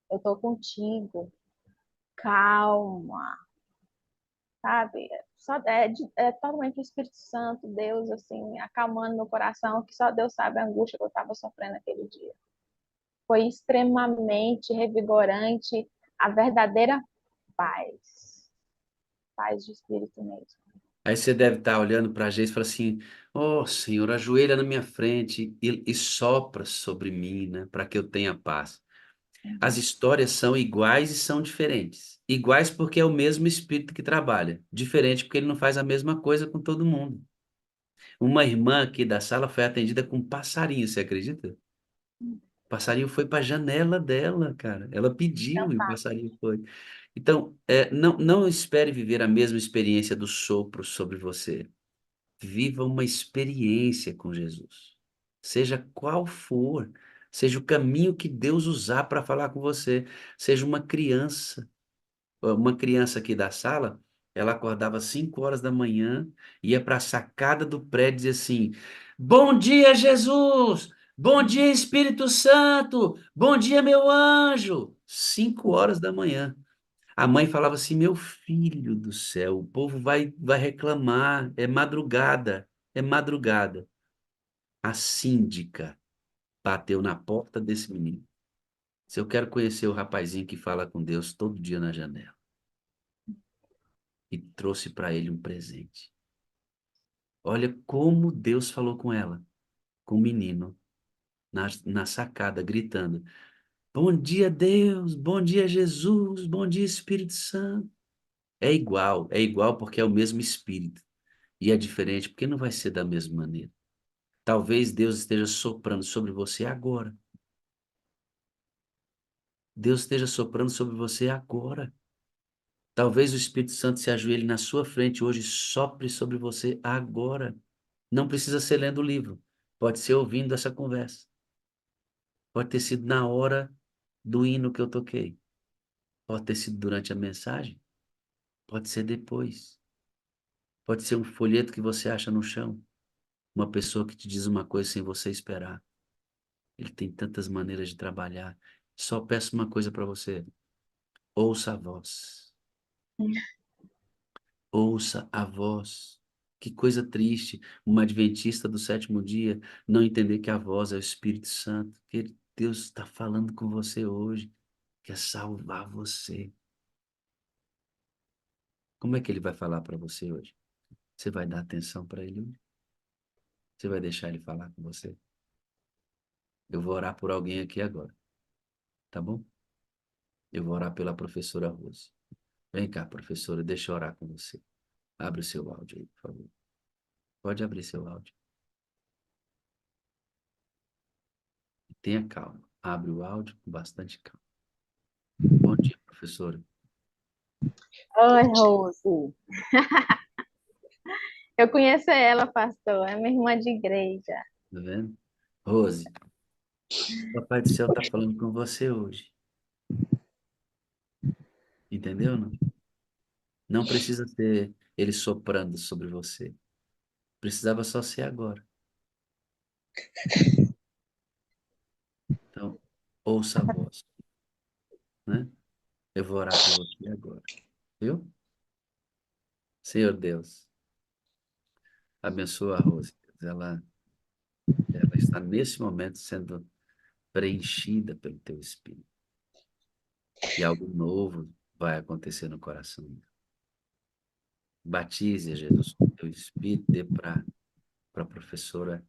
Eu tô contigo. Calma, sabe? Só totalmente o Espírito Santo, Deus assim, acalmando meu coração, que só Deus sabe a angústia que eu estava sofrendo aquele dia. Foi extremamente revigorante, a verdadeira paz, paz de espírito mesmo. Aí você deve estar olhando para a gente e fala assim: Oh, Senhor, ajoelha na minha frente e sopra sobre mim, né, para que eu tenha paz. As Uhum. histórias são iguais e são diferentes. Iguais porque é o mesmo Espírito que trabalha. Diferente porque ele não faz a mesma coisa com todo mundo. Uma irmã aqui da sala foi atendida com um passarinho, você acredita? passarinho foi para a janela dela, cara. Ela Não pediu e o tá. passarinho foi. Então, não espere viver a mesma experiência do sopro sobre você. Viva uma experiência com Jesus. Seja qual for, seja o caminho que Deus usar para falar com você. Seja uma criança. Uma criança aqui da sala, ela acordava às 5 horas da manhã, ia para a sacada do prédio e dizia assim: Bom dia, Jesus! Bom dia, Espírito Santo! Bom dia, meu anjo! 5 horas da manhã. A mãe falava assim: Meu filho do céu, o povo vai reclamar, é madrugada, é madrugada. A síndica bateu na porta desse menino. Se eu quero conhecer o rapazinho que fala com Deus todo dia na janela. E trouxe para ele um presente. Olha como Deus falou com ela, com o menino, na sacada, gritando: Bom dia, Deus, bom dia, Jesus, bom dia, Espírito Santo. É igual porque é o mesmo Espírito. E é diferente porque não vai ser da mesma maneira. Talvez Deus esteja soprando sobre você agora. Deus esteja soprando sobre você agora. Talvez o Espírito Santo se ajoelhe na sua frente hoje e sopre sobre você agora. Não precisa ser lendo o livro. Pode ser ouvindo essa conversa. Pode ter sido na hora do hino que eu toquei. Pode ter sido durante a mensagem. Pode ser depois. Pode ser um folheto que você acha no chão. Uma pessoa que te diz uma coisa sem você esperar. Ele tem tantas maneiras de trabalhar. Só peço uma coisa para você. Ouça a voz. Ouça a voz. Que coisa triste, uma adventista do sétimo dia não entender que a voz é o Espírito Santo, que Deus está falando com você hoje, quer salvar você. Como é que ele vai falar para você hoje? Você vai dar atenção para ele hoje? Você vai deixar ele falar com você? Eu vou orar por alguém aqui agora, tá bom? Eu vou orar pela professora Rose. Vem cá, professora, deixa eu orar com você. Abre o seu áudio aí, por favor. Pode abrir seu áudio. Tenha calma. Abre o áudio com bastante calma. Bom dia, professora. Oi, Rose. Eu conheço ela, pastor. É minha irmã de igreja. Tá vendo? Rose, o Papai do Céu está falando com você hoje. Entendeu, não? Não precisa ser ele soprando sobre você. Precisava só ser agora. Então, ouça a voz, né? Eu vou orar por você agora. Viu? Senhor Deus, abençoa a Rose. Ela está nesse momento sendo preenchida pelo teu Espírito. E algo novo vai acontecer no coração dela. Batize, Jesus, com teu Espírito, dê para a professora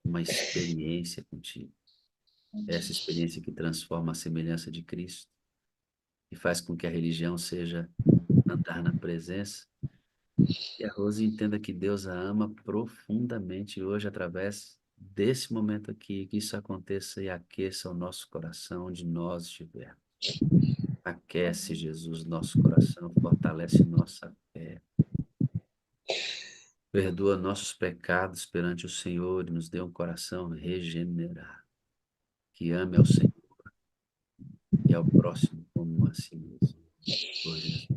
uma experiência contigo. Essa experiência que transforma a semelhança de Cristo e faz com que a religião seja andar na presença. E a Rose entenda que Deus a ama profundamente hoje através desse momento aqui, que isso aconteça e aqueça o nosso coração onde nós estivermos. Aquece, Jesus, nosso coração, fortalece nossa fé. Perdoa nossos pecados perante o Senhor e nos dê um coração regenerado, que ame ao Senhor e ao próximo como a si mesmo. Por Jesus.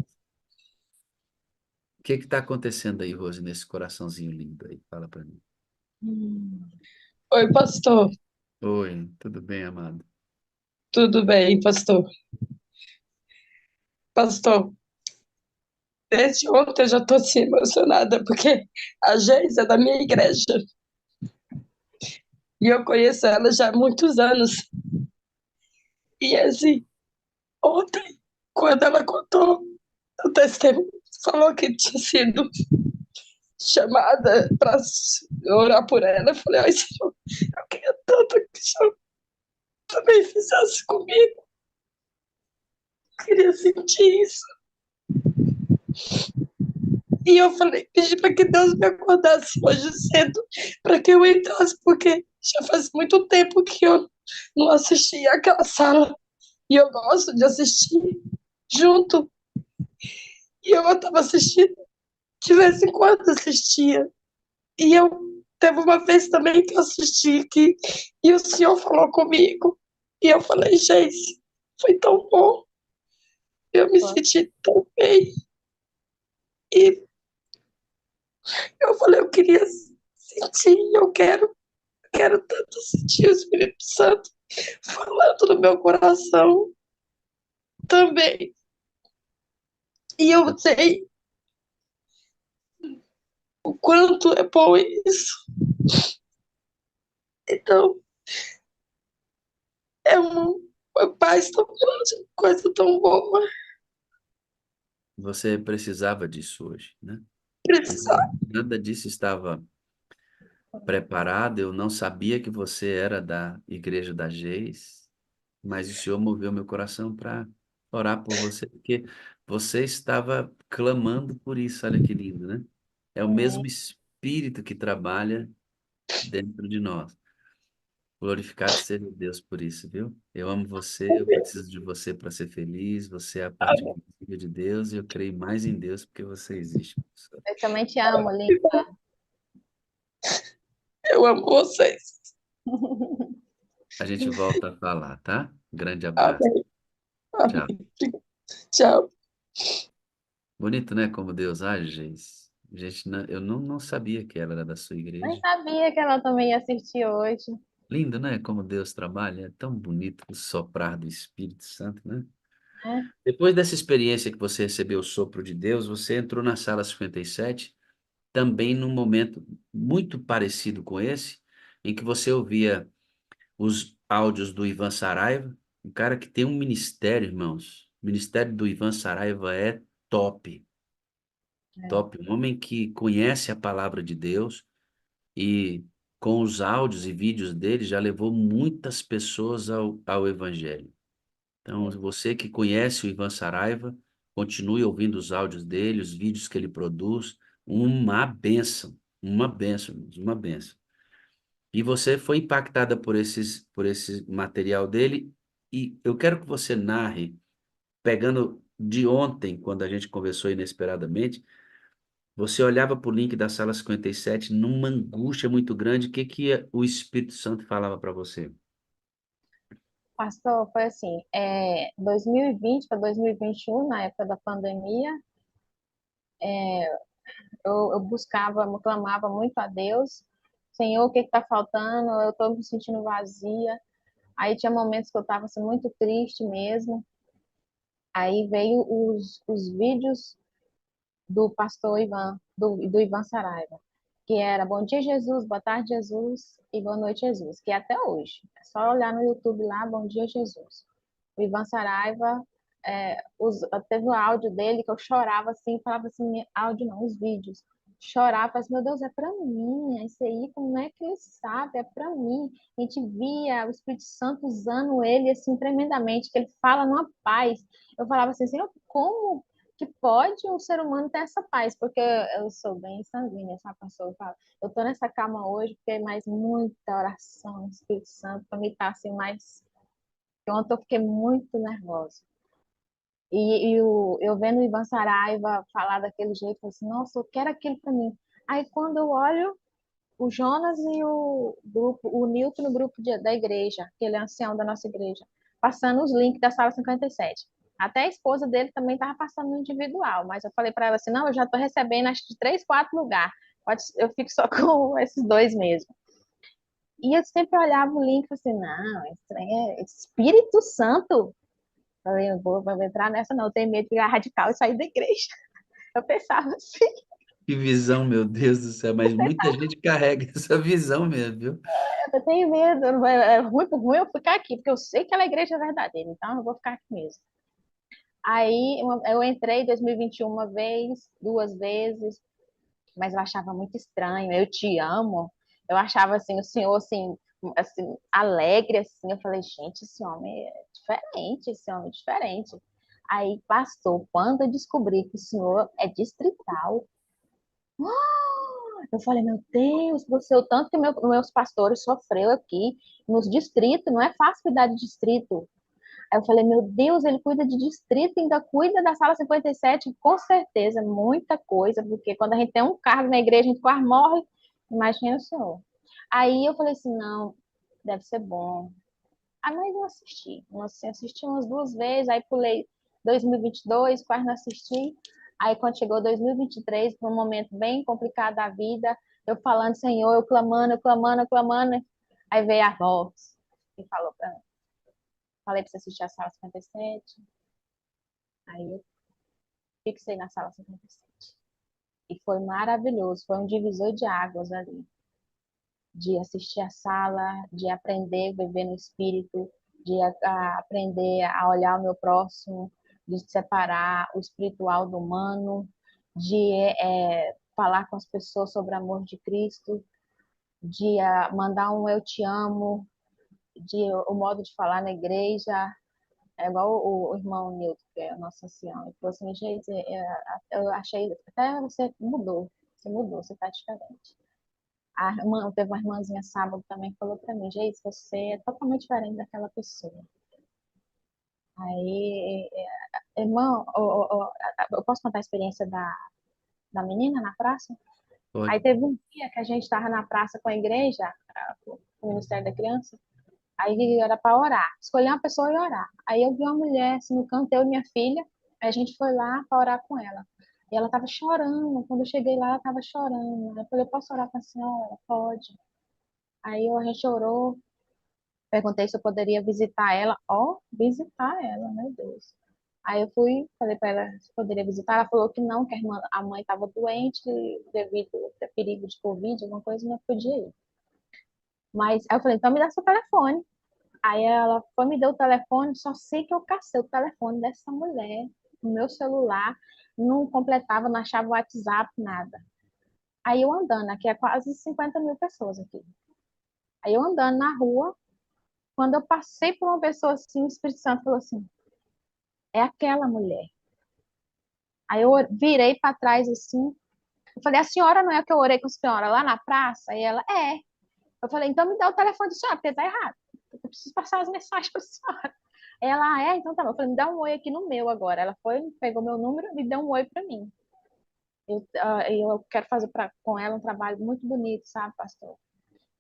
O que está acontecendo aí, Rose, nesse coraçãozinho lindo aí? Fala para mim. Oi, pastor. Oi, tudo bem, amado? Tudo bem, pastor? Pastor, desde ontem eu já estou assim, emocionada, porque a Geis é da minha igreja. E eu conheço ela já há muitos anos. E assim, ontem, quando ela contou o testemunho, falou que tinha sido chamada para orar por ela, eu falei, ai, Senhor, eu queria tanto que o Senhor também fizesse comigo. Eu queria sentir isso. E eu falei, pedi para que Deus me acordasse hoje cedo, para que eu entrasse, porque já faz muito tempo que eu não assistia aquela sala. E eu gosto de assistir junto. E eu estava assistindo, de vez em quando assistia. E eu teve uma vez também que eu assisti aqui, e o senhor falou comigo. E eu falei, gente, foi tão bom. Eu me Foi. senti tão bem. E eu falei, eu queria sentir, quero tanto sentir o Espírito Santo falando no meu coração também. E eu sei o quanto é bom isso. Então, é uma paz tão grande, coisa tão boa. Você precisava disso hoje, né? Precisar. Nada disso estava preparado. Eu não sabia que você era da Igreja da Geis, mas o Senhor moveu meu coração para orar por você, porque você estava clamando por isso. Olha que lindo, né? É o É, mesmo Espírito que trabalha dentro de nós. Glorificado seja Deus por isso, viu? Eu amo você, eu preciso de você para ser feliz. Você é a parte visível de Deus e eu creio mais em Deus porque você existe. eu também te amo, linda. Eu amo vocês. A gente volta a falar, tá? Grande abraço. Amém. Tchau. Amém. Tchau. Bonito, né? Como Deus age, gente. Gente, eu não sabia que ela era da sua Nem igreja. sabia que ela também ia assistir hoje. Lindo, né? Como Deus trabalha. É tão bonito o soprar do Espírito Santo, né? Né? Depois dessa experiência que você recebeu o sopro de Deus, você entrou na sala 57, também num momento muito parecido com esse, em que você ouvia os áudios do Ivan Saraiva, um cara que tem um ministério, irmãos. O ministério do Ivan Saraiva é top, É. top. Um homem que conhece a palavra de Deus e com os áudios e vídeos dele já levou muitas pessoas ao Evangelho. Então, você que conhece o Ivan Saraiva, continue ouvindo os áudios dele, os vídeos que ele produz, uma bênção, uma bênção. E você foi impactada por esse material dele, e eu quero que você narre, pegando de ontem, quando a gente conversou inesperadamente, você olhava para o link da sala 57 numa angústia muito grande, o que que o Espírito Santo falava para você? Pastor, foi assim, 2020 para 2021, na época da pandemia, eu buscava, eu clamava muito a Deus, Senhor, o que está faltando? Eu estou me sentindo vazia. Aí tinha momentos que eu estava assim, muito triste mesmo. Aí veio os vídeos do pastor Ivan, do Ivan Saraiva, que era Bom dia, Jesus, boa tarde, Jesus, e boa noite, Jesus, que é até hoje. É só olhar no YouTube lá, Bom dia, Jesus. O Ivan Saraiva, teve um áudio dele que eu chorava assim, falava assim, áudio não, os vídeos. Chorava, assim, meu Deus, é para mim, é isso aí, como é que ele sabe? É para mim. A gente via o Espírito Santo usando ele assim tremendamente, que ele fala numa paz. Eu falava assim, Senhor, como que pode um ser humano ter essa paz? Porque eu sou bem sanguínea, essa pessoa. Eu tô nessa calma hoje porque é mais muita oração, Espírito Santo, para me estar assim mais. Ontem eu fiquei muito nervosa. Eu vendo o Ivan Saraiva falar daquele jeito, eu falei assim, nossa, eu quero aquilo para mim. Aí quando eu olho o Jonas e o grupo, o Newton no grupo da igreja, que ele é ancião da nossa igreja, passando os links da sala 57. Até a esposa dele também estava passando no individual, mas eu falei para ela assim, não, eu já estou recebendo acho que de 3, 4 lugares. Eu fico só com esses dois mesmo. E eu sempre olhava o link e falei assim, não, esse trem é Espírito Santo. Falei, eu vou entrar nessa não, eu tenho medo de virar radical e sair da igreja. Eu pensava assim, Que visão, meu Deus do céu, mas muita gente carrega essa visão mesmo, viu? eu tenho medo, é ruim por ruim eu ficar aqui, porque eu sei que ela é a igreja verdadeira, então eu vou ficar aqui mesmo. Aí eu entrei em 2021 uma vez, 2 vezes, mas eu achava muito estranho. Eu te amo. Eu achava assim, o senhor assim, alegre, assim. Eu falei, gente, esse homem é diferente, esse homem é diferente. Aí passou, quando eu descobri que o senhor é distrital, Eu falei, meu Deus do céu, tanto que meus pastores sofreu aqui nos distritos, não é fácil cuidar de distrito. Aí eu falei, meu Deus, ele cuida de distrito, ainda cuida da sala 57, com certeza, muita coisa, porque quando a gente tem um cargo na igreja, a gente quase morre, imagina o senhor. Aí eu falei assim, não, deve ser bom. Ah, mas não assisti, não assisti umas 2 vezes, aí pulei 2022, quase não assisti. Aí quando chegou 2023, num momento bem complicado da vida, eu falando, Senhor, eu clamando, eu clamando, eu clamando, aí veio a voz e falou para mim, falei para você assistir a sala 57. Aí eu fixei na sala 57. E foi maravilhoso, foi um divisor de águas ali, de assistir a sala, de aprender a viver no espírito, de aprender a olhar o meu próximo, de separar o espiritual do humano, de falar com as pessoas sobre o amor de Cristo, de mandar um eu te amo, de o modo de falar na igreja. É igual o irmão Newton, que é o nosso ancião. Ele falou assim, gente, eu achei, até você mudou, você está diferente. Teve uma irmãzinha sábado também que falou para mim, gente, você é totalmente diferente daquela pessoa. Aí, irmão, eu posso contar a experiência da menina na praça? Aí Pode. teve um dia que a gente estava na praça com a igreja, o Ministério da Criança, aí era para orar, escolher uma pessoa e orar. Aí eu vi uma mulher assim, no canto, eu e minha filha, aí a gente foi lá para orar com ela. E ela estava chorando, quando eu cheguei lá, ela estava chorando. Eu falei, posso orar com a senhora? Pode. Aí a gente orou, perguntei se eu poderia visitar ela. Ó, visitar ela, meu Deus. Aí eu fui, falei para ela se poderia visitar. Ela falou que não, que a mãe estava doente devido a perigo de Covid, alguma coisa, não podia ir. Mas aí eu falei, então me dá seu telefone. Aí ela foi, me deu o telefone, só sei que eu cacei o telefone dessa mulher no meu celular, não completava, não achava o WhatsApp, nada. Aí eu andando, aqui é quase 50 mil pessoas aqui. Aí eu andando na rua, quando eu passei por uma pessoa assim, o Espírito Santo falou assim, é aquela mulher. Aí eu virei para trás assim, eu falei, a senhora não é que eu orei com a senhora lá na praça? E ela, é. Eu falei, então me dá o telefone da senhora, porque tá errado. Eu preciso passar as mensagens para a senhora. Ela, então tá bom. Eu falei, me dá um oi aqui no meu agora. Ela foi, pegou meu número e deu um oi para mim. Eu quero fazer com ela um trabalho muito bonito, sabe, pastor?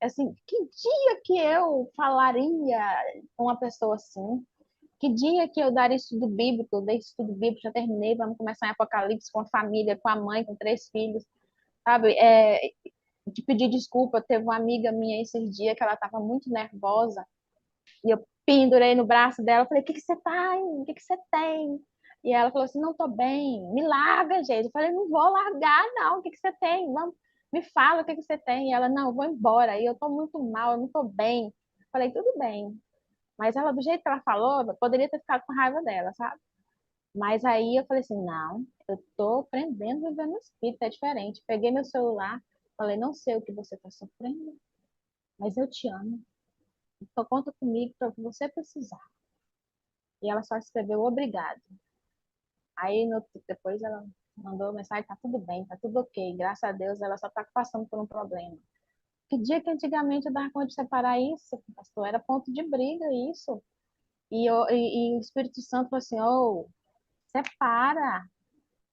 Assim, que dia que eu falaria com uma pessoa assim? Que dia que eu daria estudo bíblico? Eu dei estudo bíblico, já terminei, vamos começar em Apocalipse com a família, com a mãe, com 3 filhos, sabe? De pedir desculpa. Teve uma amiga minha esses dias que ela estava muito nervosa e eu pendurei no braço dela. Falei: o que que você tá, hein? O que que você tem? E ela falou assim: não tô bem, me larga, gente. Eu falei: não vou largar, não. O que que você tem? Vamos, me fala o que que você tem. E ela: não, eu vou embora. E eu tô muito mal, eu não tô bem. Eu falei: tudo bem. Mas ela, do jeito que ela falou, eu poderia ter ficado com raiva dela, sabe? Mas aí eu falei assim: não, eu tô aprendendo a viver no espírito, é diferente. Peguei meu celular, falei: não sei o que você tá sofrendo, mas eu te amo. Então conta comigo para o que você precisar. E ela só escreveu obrigado. Aí depois ela mandou mensagem: tá tudo bem, tá tudo ok, graças a Deus ela só tá passando por um problema. Que dia que antigamente eu dava conta de separar isso, pastor? Era ponto de briga isso. E o Espírito Santo falou assim: oh, separa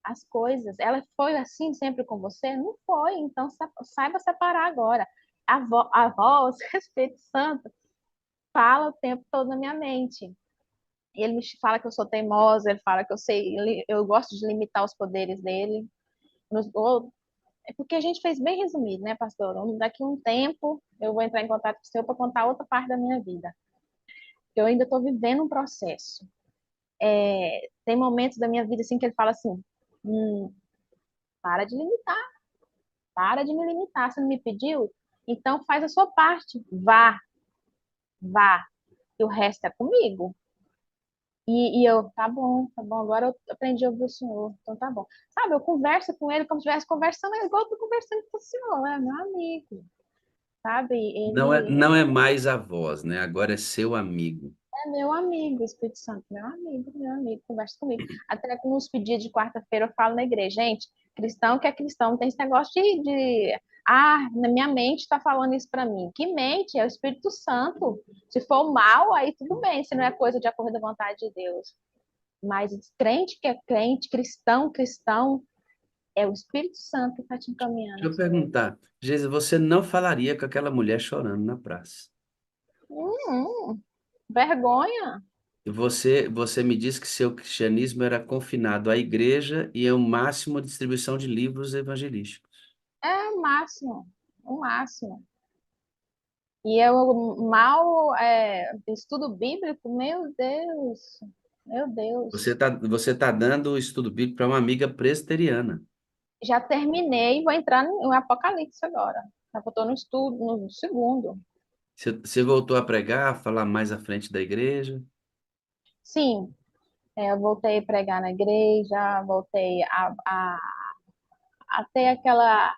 as coisas. Ela foi assim sempre com você? Não foi, então saiba separar agora. A voz, o Espírito Santo, fala o tempo todo na minha mente. Ele me fala que eu sou teimosa, ele fala que eu gosto de limitar os poderes dele. É porque a gente fez bem resumido, né, pastor? Daqui a um tempo eu vou entrar em contato com o senhor para contar outra parte da minha vida. Eu ainda estou vivendo um processo. Tem momentos da minha vida assim que ele fala assim: para de limitar, para de me limitar. Você não me pediu? Então faz a sua parte. Vá, vá. E o resto é comigo. E eu, tá bom, agora eu aprendi a ouvir o senhor, então tá bom. Sabe, eu converso com ele como se estivesse conversando, é igual eu tô conversando com o senhor, é meu amigo, sabe? Não é mais a voz, né? Agora é seu amigo. É meu amigo, Espírito Santo, meu amigo, conversa comigo. Até com os pedidos de quarta-feira eu falo na igreja, gente, cristão que é cristão, não tem esse negócio de Ah, na minha mente está falando isso para mim. Que mente? É o Espírito Santo. Se for mal, aí tudo bem, se não é coisa de acordo com a vontade de Deus. Mas crente que é crente, cristão, cristão, é o Espírito Santo que está te encaminhando Deixa eu as coisas. perguntar, Geisa, você não falaria com aquela mulher chorando na praça? Vergonha. E você me disse que seu cristianismo era confinado à igreja e ao máximo a distribuição de livros evangelísticos. É o máximo. O máximo. E eu mal estudo bíblico, meu Deus. Meu Você Deus. está você tá dando o estudo bíblico para uma amiga presbiteriana. Já terminei, vou entrar no Apocalipse agora. Já estou no estudo, no segundo. Você voltou a pregar, a falar mais à frente da igreja? Sim, eu voltei a pregar na igreja, voltei a ter aquela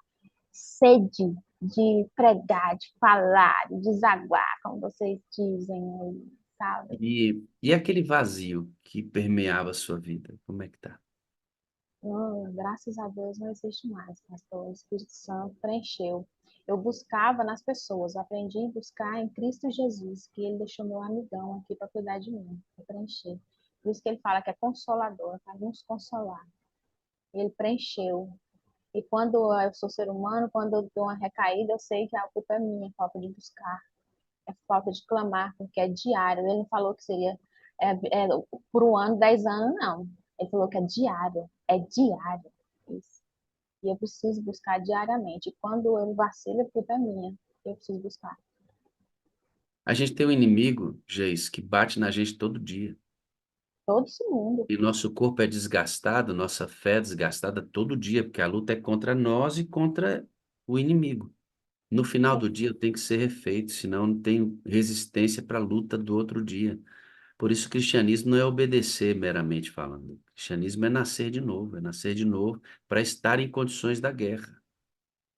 sede de pregar, de falar, de desaguar, como vocês dizem aí, sabe? E aquele vazio que permeava a sua vida, como é que tá? Não, graças a Deus não existe mais, pastor. O Espírito Santo preencheu. Eu buscava nas pessoas, aprendi a buscar em Cristo Jesus, que ele deixou meu amigão aqui para cuidar de mim, para preencher. Por isso que ele fala que é consolador, para nos consolar. Ele preencheu. E quando eu sou ser humano, quando eu dou uma recaída, eu sei que a culpa é minha, falta de buscar, é falta de clamar, porque é diário. Ele não falou que seria por um ano, 10 anos, não. Ele falou que é diário. Isso. E eu preciso buscar diariamente. E quando eu vacilo, a culpa é minha. Eu preciso buscar. A gente tem um inimigo, Geis, que bate na gente todo dia. Todo mundo. E nosso corpo é desgastado, nossa fé é desgastada todo dia, porque a luta é contra nós e contra o inimigo. No final do dia eu tenho que ser refeito, senão eu não tenho resistência para a luta do outro dia. Por isso, o cristianismo não é obedecer meramente falando. O cristianismo é nascer de novo para estar em condições da guerra.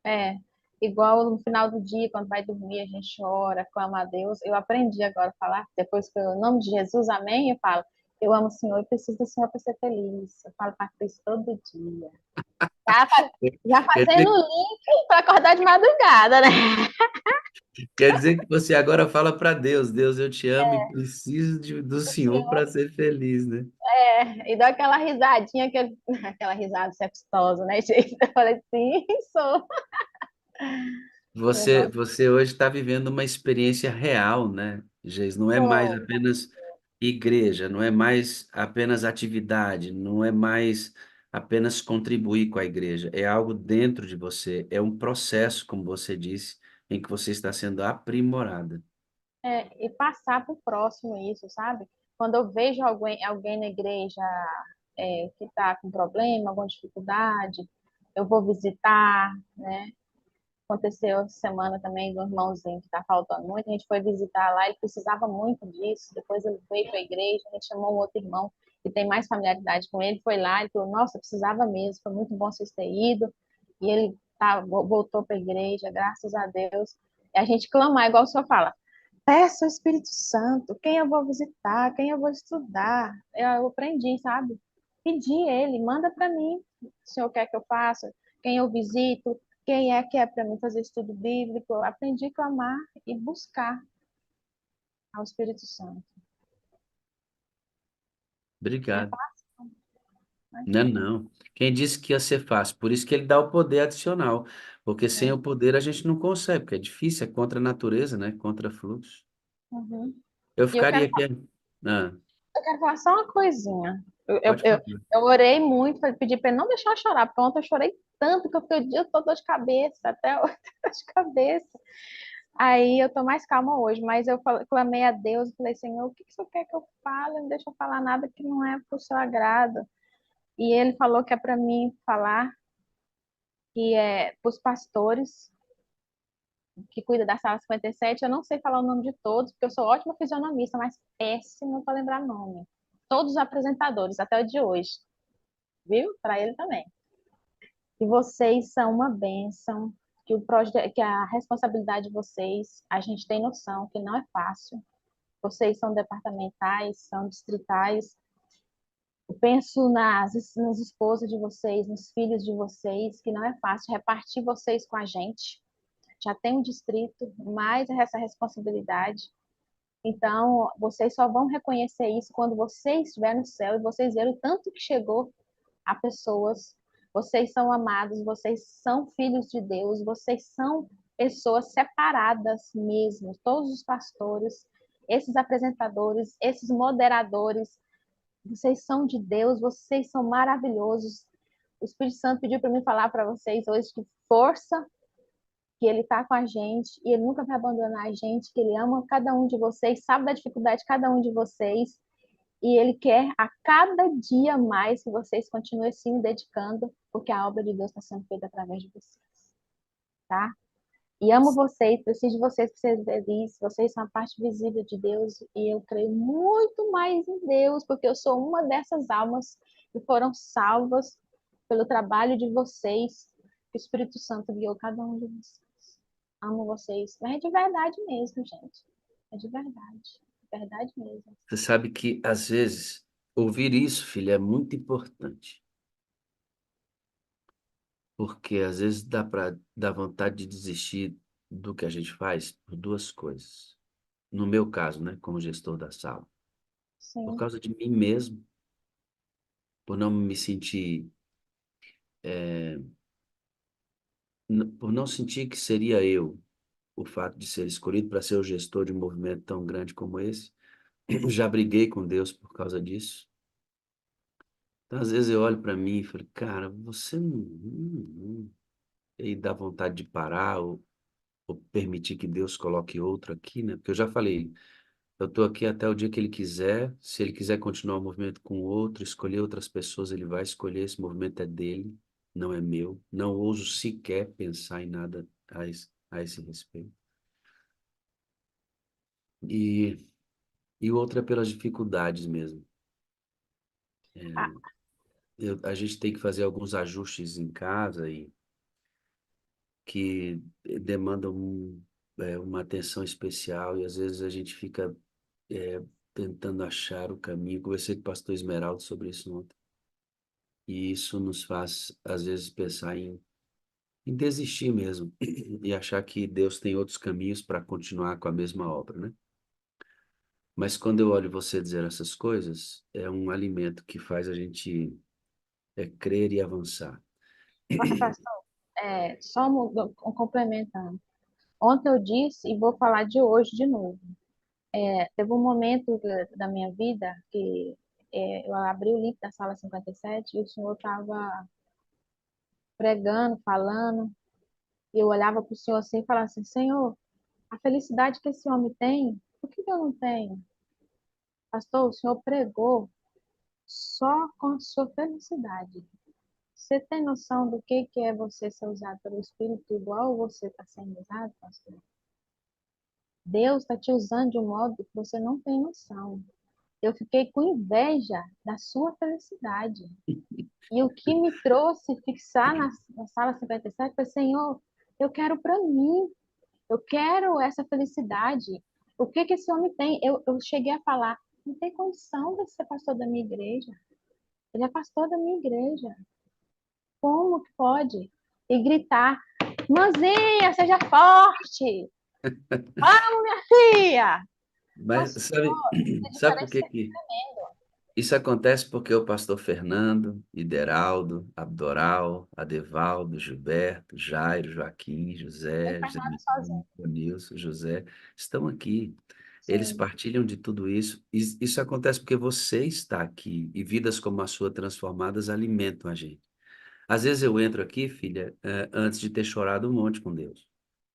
É, igual no final do dia, quando vai dormir, a gente chora, clama a Deus. Eu aprendi agora a falar, depois que eu, em nome de Jesus, amém, eu falo, eu amo o Senhor e preciso do Senhor para ser feliz. Eu falo para Cristo todo dia. Já, já Quer fazendo o dizer, link para acordar de madrugada, né? quer dizer que você agora fala para Deus, Deus, eu te amo e preciso do Senhor para ser feliz, né? E dá aquela risadinha, aquela risada sextosa, né, gente? Eu falei, sim, sou. Eu gosto. Você hoje está vivendo uma experiência real, né, Geis? Não é mais Sou. apenas igreja, não é mais apenas atividade, não é mais apenas contribuir com a igreja. É algo dentro de você, é um processo, como você disse, em que você está sendo aprimorada. E passar para o próximo isso, sabe? Quando eu vejo alguém na igreja que está com problema, alguma dificuldade, eu vou visitar, né? Aconteceu essa semana também do irmãozinho que está faltando muito, a gente foi visitar lá, ele precisava muito disso, depois ele veio para a igreja, a gente chamou um outro irmão que tem mais familiaridade com ele, foi lá e falou, nossa, precisava mesmo, foi muito bom vocês terem ido, e ele voltou para a igreja, graças a Deus, e a gente clamar, igual o senhor fala, peça o Espírito Santo, quem eu vou visitar, quem eu vou estudar, eu aprendi, sabe? Pedi ele, manda para mim, o senhor quer que eu faça, quem eu visito, quem é que é para mim fazer estudo bíblico, eu aprendi a clamar e buscar ao Espírito Santo. Não é Obrigado. fácil, Não, imagina. não. Quem disse que ia ser fácil? Por isso que ele dá o poder adicional. Porque sem o poder a gente não consegue, porque é difícil, é contra a natureza, né? Contra fluxo. Uhum. Eu E eu ficaria quero, aqui. Ah, eu quero falar só uma coisinha. Eu, eu, pode eu, falar. eu orei muito, pedi para ele não deixar eu chorar, porque ontem eu chorei tanto que eu fiquei o dia todo dor de cabeça, até hoje dor de cabeça. Aí eu tô mais calma hoje, mas eu clamei a Deus e falei, Senhor, o que que o Senhor quer que eu fale? Não deixa eu falar nada que não é pro seu agrado. E ele falou que é para mim falar, que é para os pastores que cuida da sala 57. Eu não sei falar o nome de todos, porque eu sou ótima fisionomista, mas péssimo para lembrar nome. Todos os apresentadores, até o de hoje, viu? Para ele também. E vocês são uma bênção, que a responsabilidade de vocês, a gente tem noção que não é fácil. Vocês são departamentais, são distritais. Eu penso nas esposas de vocês, nos filhos de vocês, que não é fácil repartir vocês com a gente. Já tem um distrito, mais essa responsabilidade. Então, vocês só vão reconhecer isso quando vocês estiverem no céu e vocês verem o tanto que chegou a pessoas. Vocês são amados, vocês são filhos de Deus, vocês são pessoas separadas mesmo. Todos os pastores, esses apresentadores, esses moderadores, vocês são de Deus, vocês são maravilhosos. O Espírito Santo pediu para mim falar para vocês hoje que força, que ele está com a gente e ele nunca vai abandonar a gente, que ele ama cada um de vocês, sabe da dificuldade de cada um de vocês e ele quer a cada dia mais que vocês continuem se dedicando, porque a obra de Deus está sendo feita através de vocês, tá? E amo vocês, preciso de vocês para ser felizes. Vocês são a parte visível de Deus e eu creio muito mais em Deus, porque eu sou uma dessas almas que foram salvas pelo trabalho de vocês. Que o Espírito Santo guiou cada um de vocês. Amo vocês. Mas é de verdade mesmo, gente. É de verdade. De verdade mesmo. Você sabe que, às vezes, ouvir isso, filha, é muito importante. Porque, às vezes, dá vontade de desistir do que a gente faz por duas coisas. No meu caso, né, como gestor da sala. Por Sim. causa de mim mesmo, por não me sentir, por não sentir que seria eu o fato de ser escolhido para ser o gestor de um movimento tão grande como esse. Já briguei com Deus por causa disso. Então, às vezes eu olho para mim e falo, cara, você não. E aí dá vontade de parar ou permitir que Deus coloque outro aqui, né? Porque eu já falei, eu estou aqui até o dia que Ele quiser. Se Ele quiser continuar o movimento com outro, escolher outras pessoas, Ele vai escolher. Esse movimento é dele, não é meu. Não ouso sequer pensar em nada a esse respeito. E, e o outro é pelas dificuldades mesmo. Ah, A gente tem que fazer alguns ajustes em casa e que demandam uma atenção especial e às vezes a gente fica tentando achar o caminho. Conversei com o pastor Esmeraldo sobre isso ontem. E isso nos faz, às vezes, pensar em desistir mesmo e achar que Deus tem outros caminhos para continuar com a mesma obra, né? Mas quando eu olho você dizer essas coisas, é um alimento que faz a gente crer e avançar. pastor, só complementando. Ontem eu disse e vou falar de hoje de novo. Teve um momento da minha vida que eu abri o link da sala 57 e o senhor estava pregando, falando, e eu olhava para o senhor assim e falava assim, Senhor, a felicidade que esse homem tem, por que eu não tenho? Pastor, o senhor pregou só com a sua felicidade. Você tem noção do que é você ser usado pelo Espírito igual você está sendo usado, pastor? Deus está te usando de um modo que você não tem noção. Eu fiquei com inveja da sua felicidade. E o que me trouxe fixar na sala 57 foi, Senhor, eu quero para mim, eu quero essa felicidade. O que esse homem tem? Eu cheguei a falar, não tem condição de ser pastor da minha igreja. Ele é pastor da minha igreja. Como que pode? E gritar, irmãzinha, seja forte! Vamos, minha filha! Mas sabe, Pastor, a sabe por diferença que é que tremenda. isso acontece? Porque o pastor Fernando, Ideraldo, Abdoral, Adevaldo, Gilberto, Jairo, Joaquim, Não José, faz José nada sozinho. Nilson, José, estão aqui. Eles Sim. partilham de tudo isso. Isso acontece porque você está aqui e vidas como a sua transformadas alimentam a gente. Às vezes eu entro aqui, filha, antes de ter chorado um monte com Deus.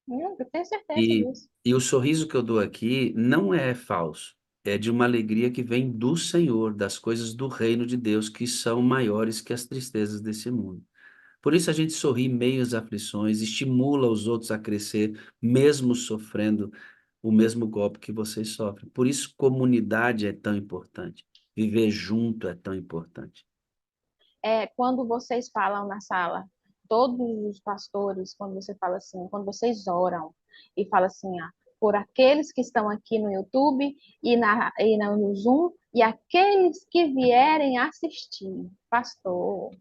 Eu tenho certeza E, disso. e o sorriso que eu dou aqui não é falso, é de uma alegria que vem do Senhor, das coisas do reino de Deus, que são maiores que as tristezas desse mundo. Por isso a gente sorri em meio às aflições, estimula os outros a crescer, mesmo sofrendo o mesmo golpe que vocês sofrem. Por isso comunidade é tão importante, viver junto é tão importante. Quando vocês falam na sala, todos os pastores, quando você fala assim, quando vocês oram e fala assim, por aqueles que estão aqui no YouTube no Zoom E aqueles que vierem assistir, pastor,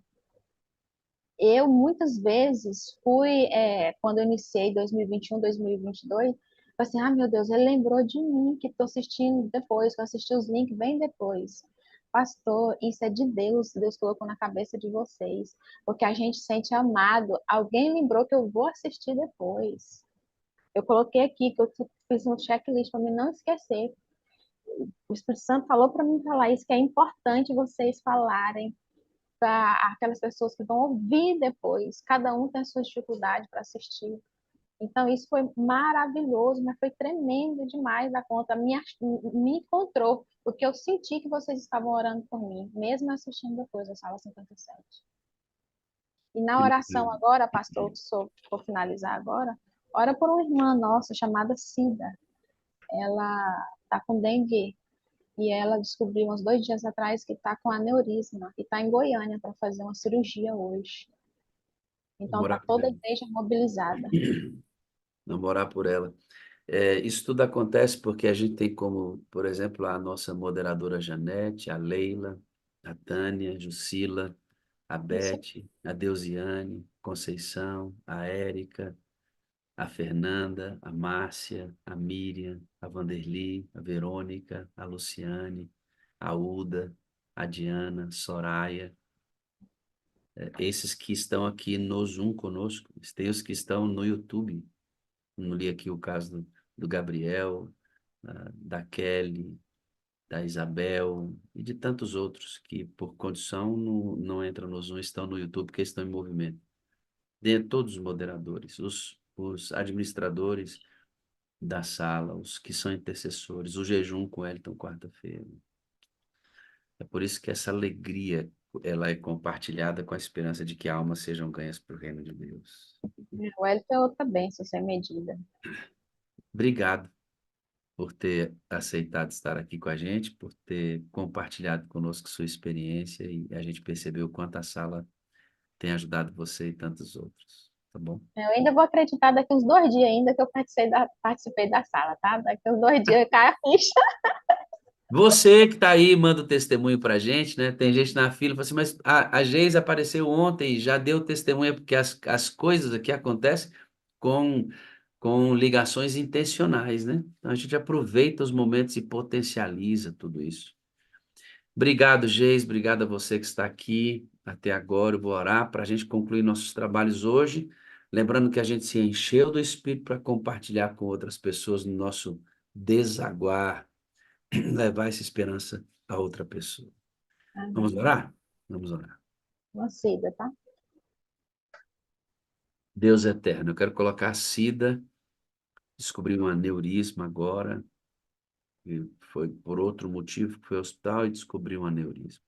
eu muitas vezes fui, quando eu iniciei 2021, 2022, falei assim, ah, meu Deus, ele lembrou de mim, que estou assistindo depois, que eu assisti os links bem depois. Pastor, isso é de Deus, Deus colocou na cabeça de vocês, porque a gente sente amado. Alguém lembrou que eu vou assistir depois. Eu coloquei aqui, que eu fiz um checklist para mim não esquecer. O Espírito Santo falou para mim falar isso, que é importante vocês falarem para aquelas pessoas que vão ouvir depois. Cada um tem a sua dificuldade para assistir. Então, isso foi maravilhoso, mas foi tremendo demais da conta. Me encontrou, porque eu senti que vocês estavam orando por mim, mesmo assistindo depois da Sala 57. E na Que oração maravilha. agora, pastor, vou finalizar agora, ora por uma irmã nossa chamada Cida. Ela está com dengue e ela descobriu uns 2 dias atrás que está com aneurisma e está em Goiânia para fazer uma cirurgia hoje. Então, Vamos está orar por toda a ela. igreja mobilizada. Vamos orar por ela. Isso tudo acontece porque a gente tem como, por exemplo, a nossa moderadora Janete, a Leila, a Tânia, a Jucila, a Isso. Beth, a Deusiane, Conceição, a Érica, a Fernanda, a Márcia, a Miriam, a Vanderly, a Verônica, a Luciane, a Uda, a Diana, Soraya, esses que estão aqui no Zoom conosco, tem os que estão no YouTube. Não li aqui o caso do Gabriel, da Kelly, da Isabel e de tantos outros que, por condição, não entram no Zoom, estão no YouTube porque estão em movimento. De todos os moderadores, os administradores da sala, os que são intercessores, o jejum com Elton quarta-feira. É por isso que essa alegria ela é compartilhada com a esperança de que almas sejam ganhas para o reino de Deus. O Hélio é outra bênção sem medida. Obrigado por ter aceitado estar aqui com a gente, por ter compartilhado conosco sua experiência e a gente percebeu o quanto a sala tem ajudado você e tantos outros, tá bom? Eu ainda vou acreditar daqui uns 2 dias ainda que eu participei da sala, tá? Daqui uns 2 dias cai a ficha. Você que está aí, manda o testemunho para a gente, né? Tem gente na fila, fala assim, mas a Geis apareceu ontem e já deu testemunha, porque as coisas aqui acontecem com, com ligações intencionais, né? Então a gente aproveita os momentos e potencializa tudo isso. Obrigado, Geis, obrigado a você que está aqui até agora. Eu vou orar para a gente concluir nossos trabalhos hoje, lembrando que a gente se encheu do Espírito para compartilhar com outras pessoas no nosso desaguar, levar essa esperança a outra pessoa. Vamos Amém. orar? Vamos orar. Uma Cida, tá? Deus eterno, eu quero colocar a Cida, descobri um aneurisma agora, e foi por outro motivo que foi ao hospital e descobriu um aneurisma.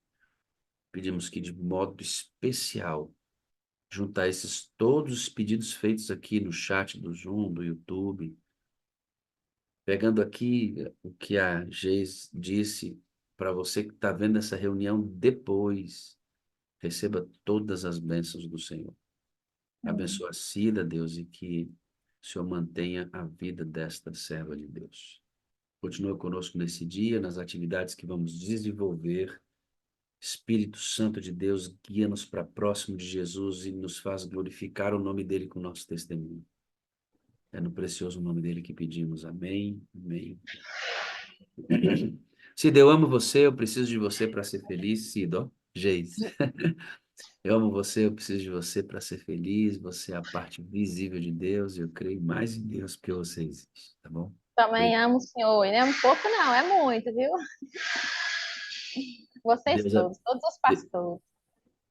Pedimos que de modo especial juntar esses todos os pedidos feitos aqui no chat do Zoom, do YouTube, pegando aqui o que a Geis disse para você que está vendo essa reunião depois, receba todas as bênçãos do Senhor. Amém. Abençoa a Cida, Deus, e que o Senhor mantenha a vida desta serva de Deus. Continua conosco nesse dia, nas atividades que vamos desenvolver. Espírito Santo de Deus, guia-nos para próximo de Jesus e nos faz glorificar o nome dele com o nosso testemunho. É no precioso nome dele que pedimos. Amém, amém. Cida, eu amo você, eu preciso de você para ser feliz. Cida, ó, Geis. Eu amo você, eu preciso de você para ser feliz. Você é a parte visível de Deus e eu creio mais em Deus porque você existe, tá bom? Também amo o Senhor. E não é um pouco, não, é muito, viu? Vocês Deus, todos os pastores.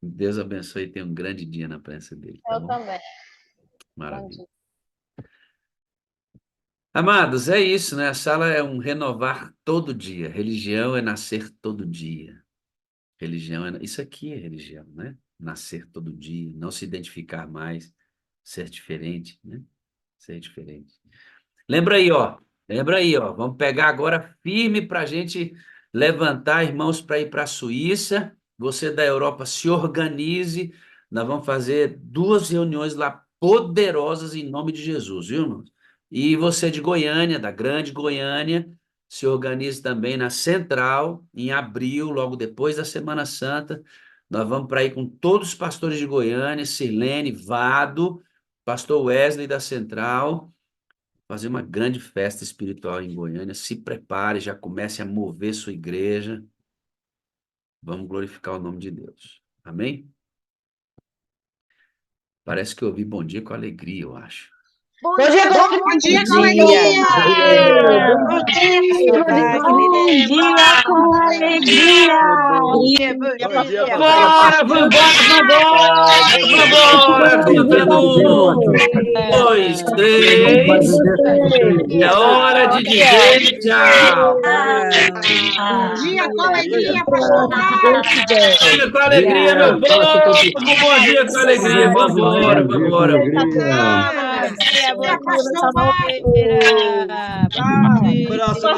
Deus abençoe e tenha um grande dia na presença dele, tá Eu bom? também. Bom Maravilha. dia. Amados, é isso, né? A sala é um renovar todo dia. Religião é nascer todo dia. Religião é... Isso aqui é religião, né? Nascer todo dia, não se identificar mais, ser diferente, né? Ser diferente. Lembra aí, ó. Lembra aí, ó. Vamos pegar agora firme para a gente levantar, irmãos, para ir para a Suíça. Você da Europa, se organize. Nós vamos fazer 2 reuniões lá poderosas em nome de Jesus, viu, irmãos? E você de Goiânia, da grande Goiânia, se organize também na Central, em abril, logo depois da Semana Santa. Nós vamos para aí com todos os pastores de Goiânia, Sirlene, Vado, pastor Wesley da Central, fazer uma grande festa espiritual em Goiânia. Se prepare, já comece a mover sua igreja. Vamos glorificar o nome de Deus. Amém? Parece que eu ouvi bom dia com alegria, eu acho. Bom dia com alegria! Bom dia com alegria! Vambora, vambora! Dois, três. É hora de dizer tchau. Bom dia com alegria, pastor Marcos! Bom dia com alegria, meu povo! Bom dia com alegria! Vambora, vambora! Bom dia, pastor Marcos! Próxima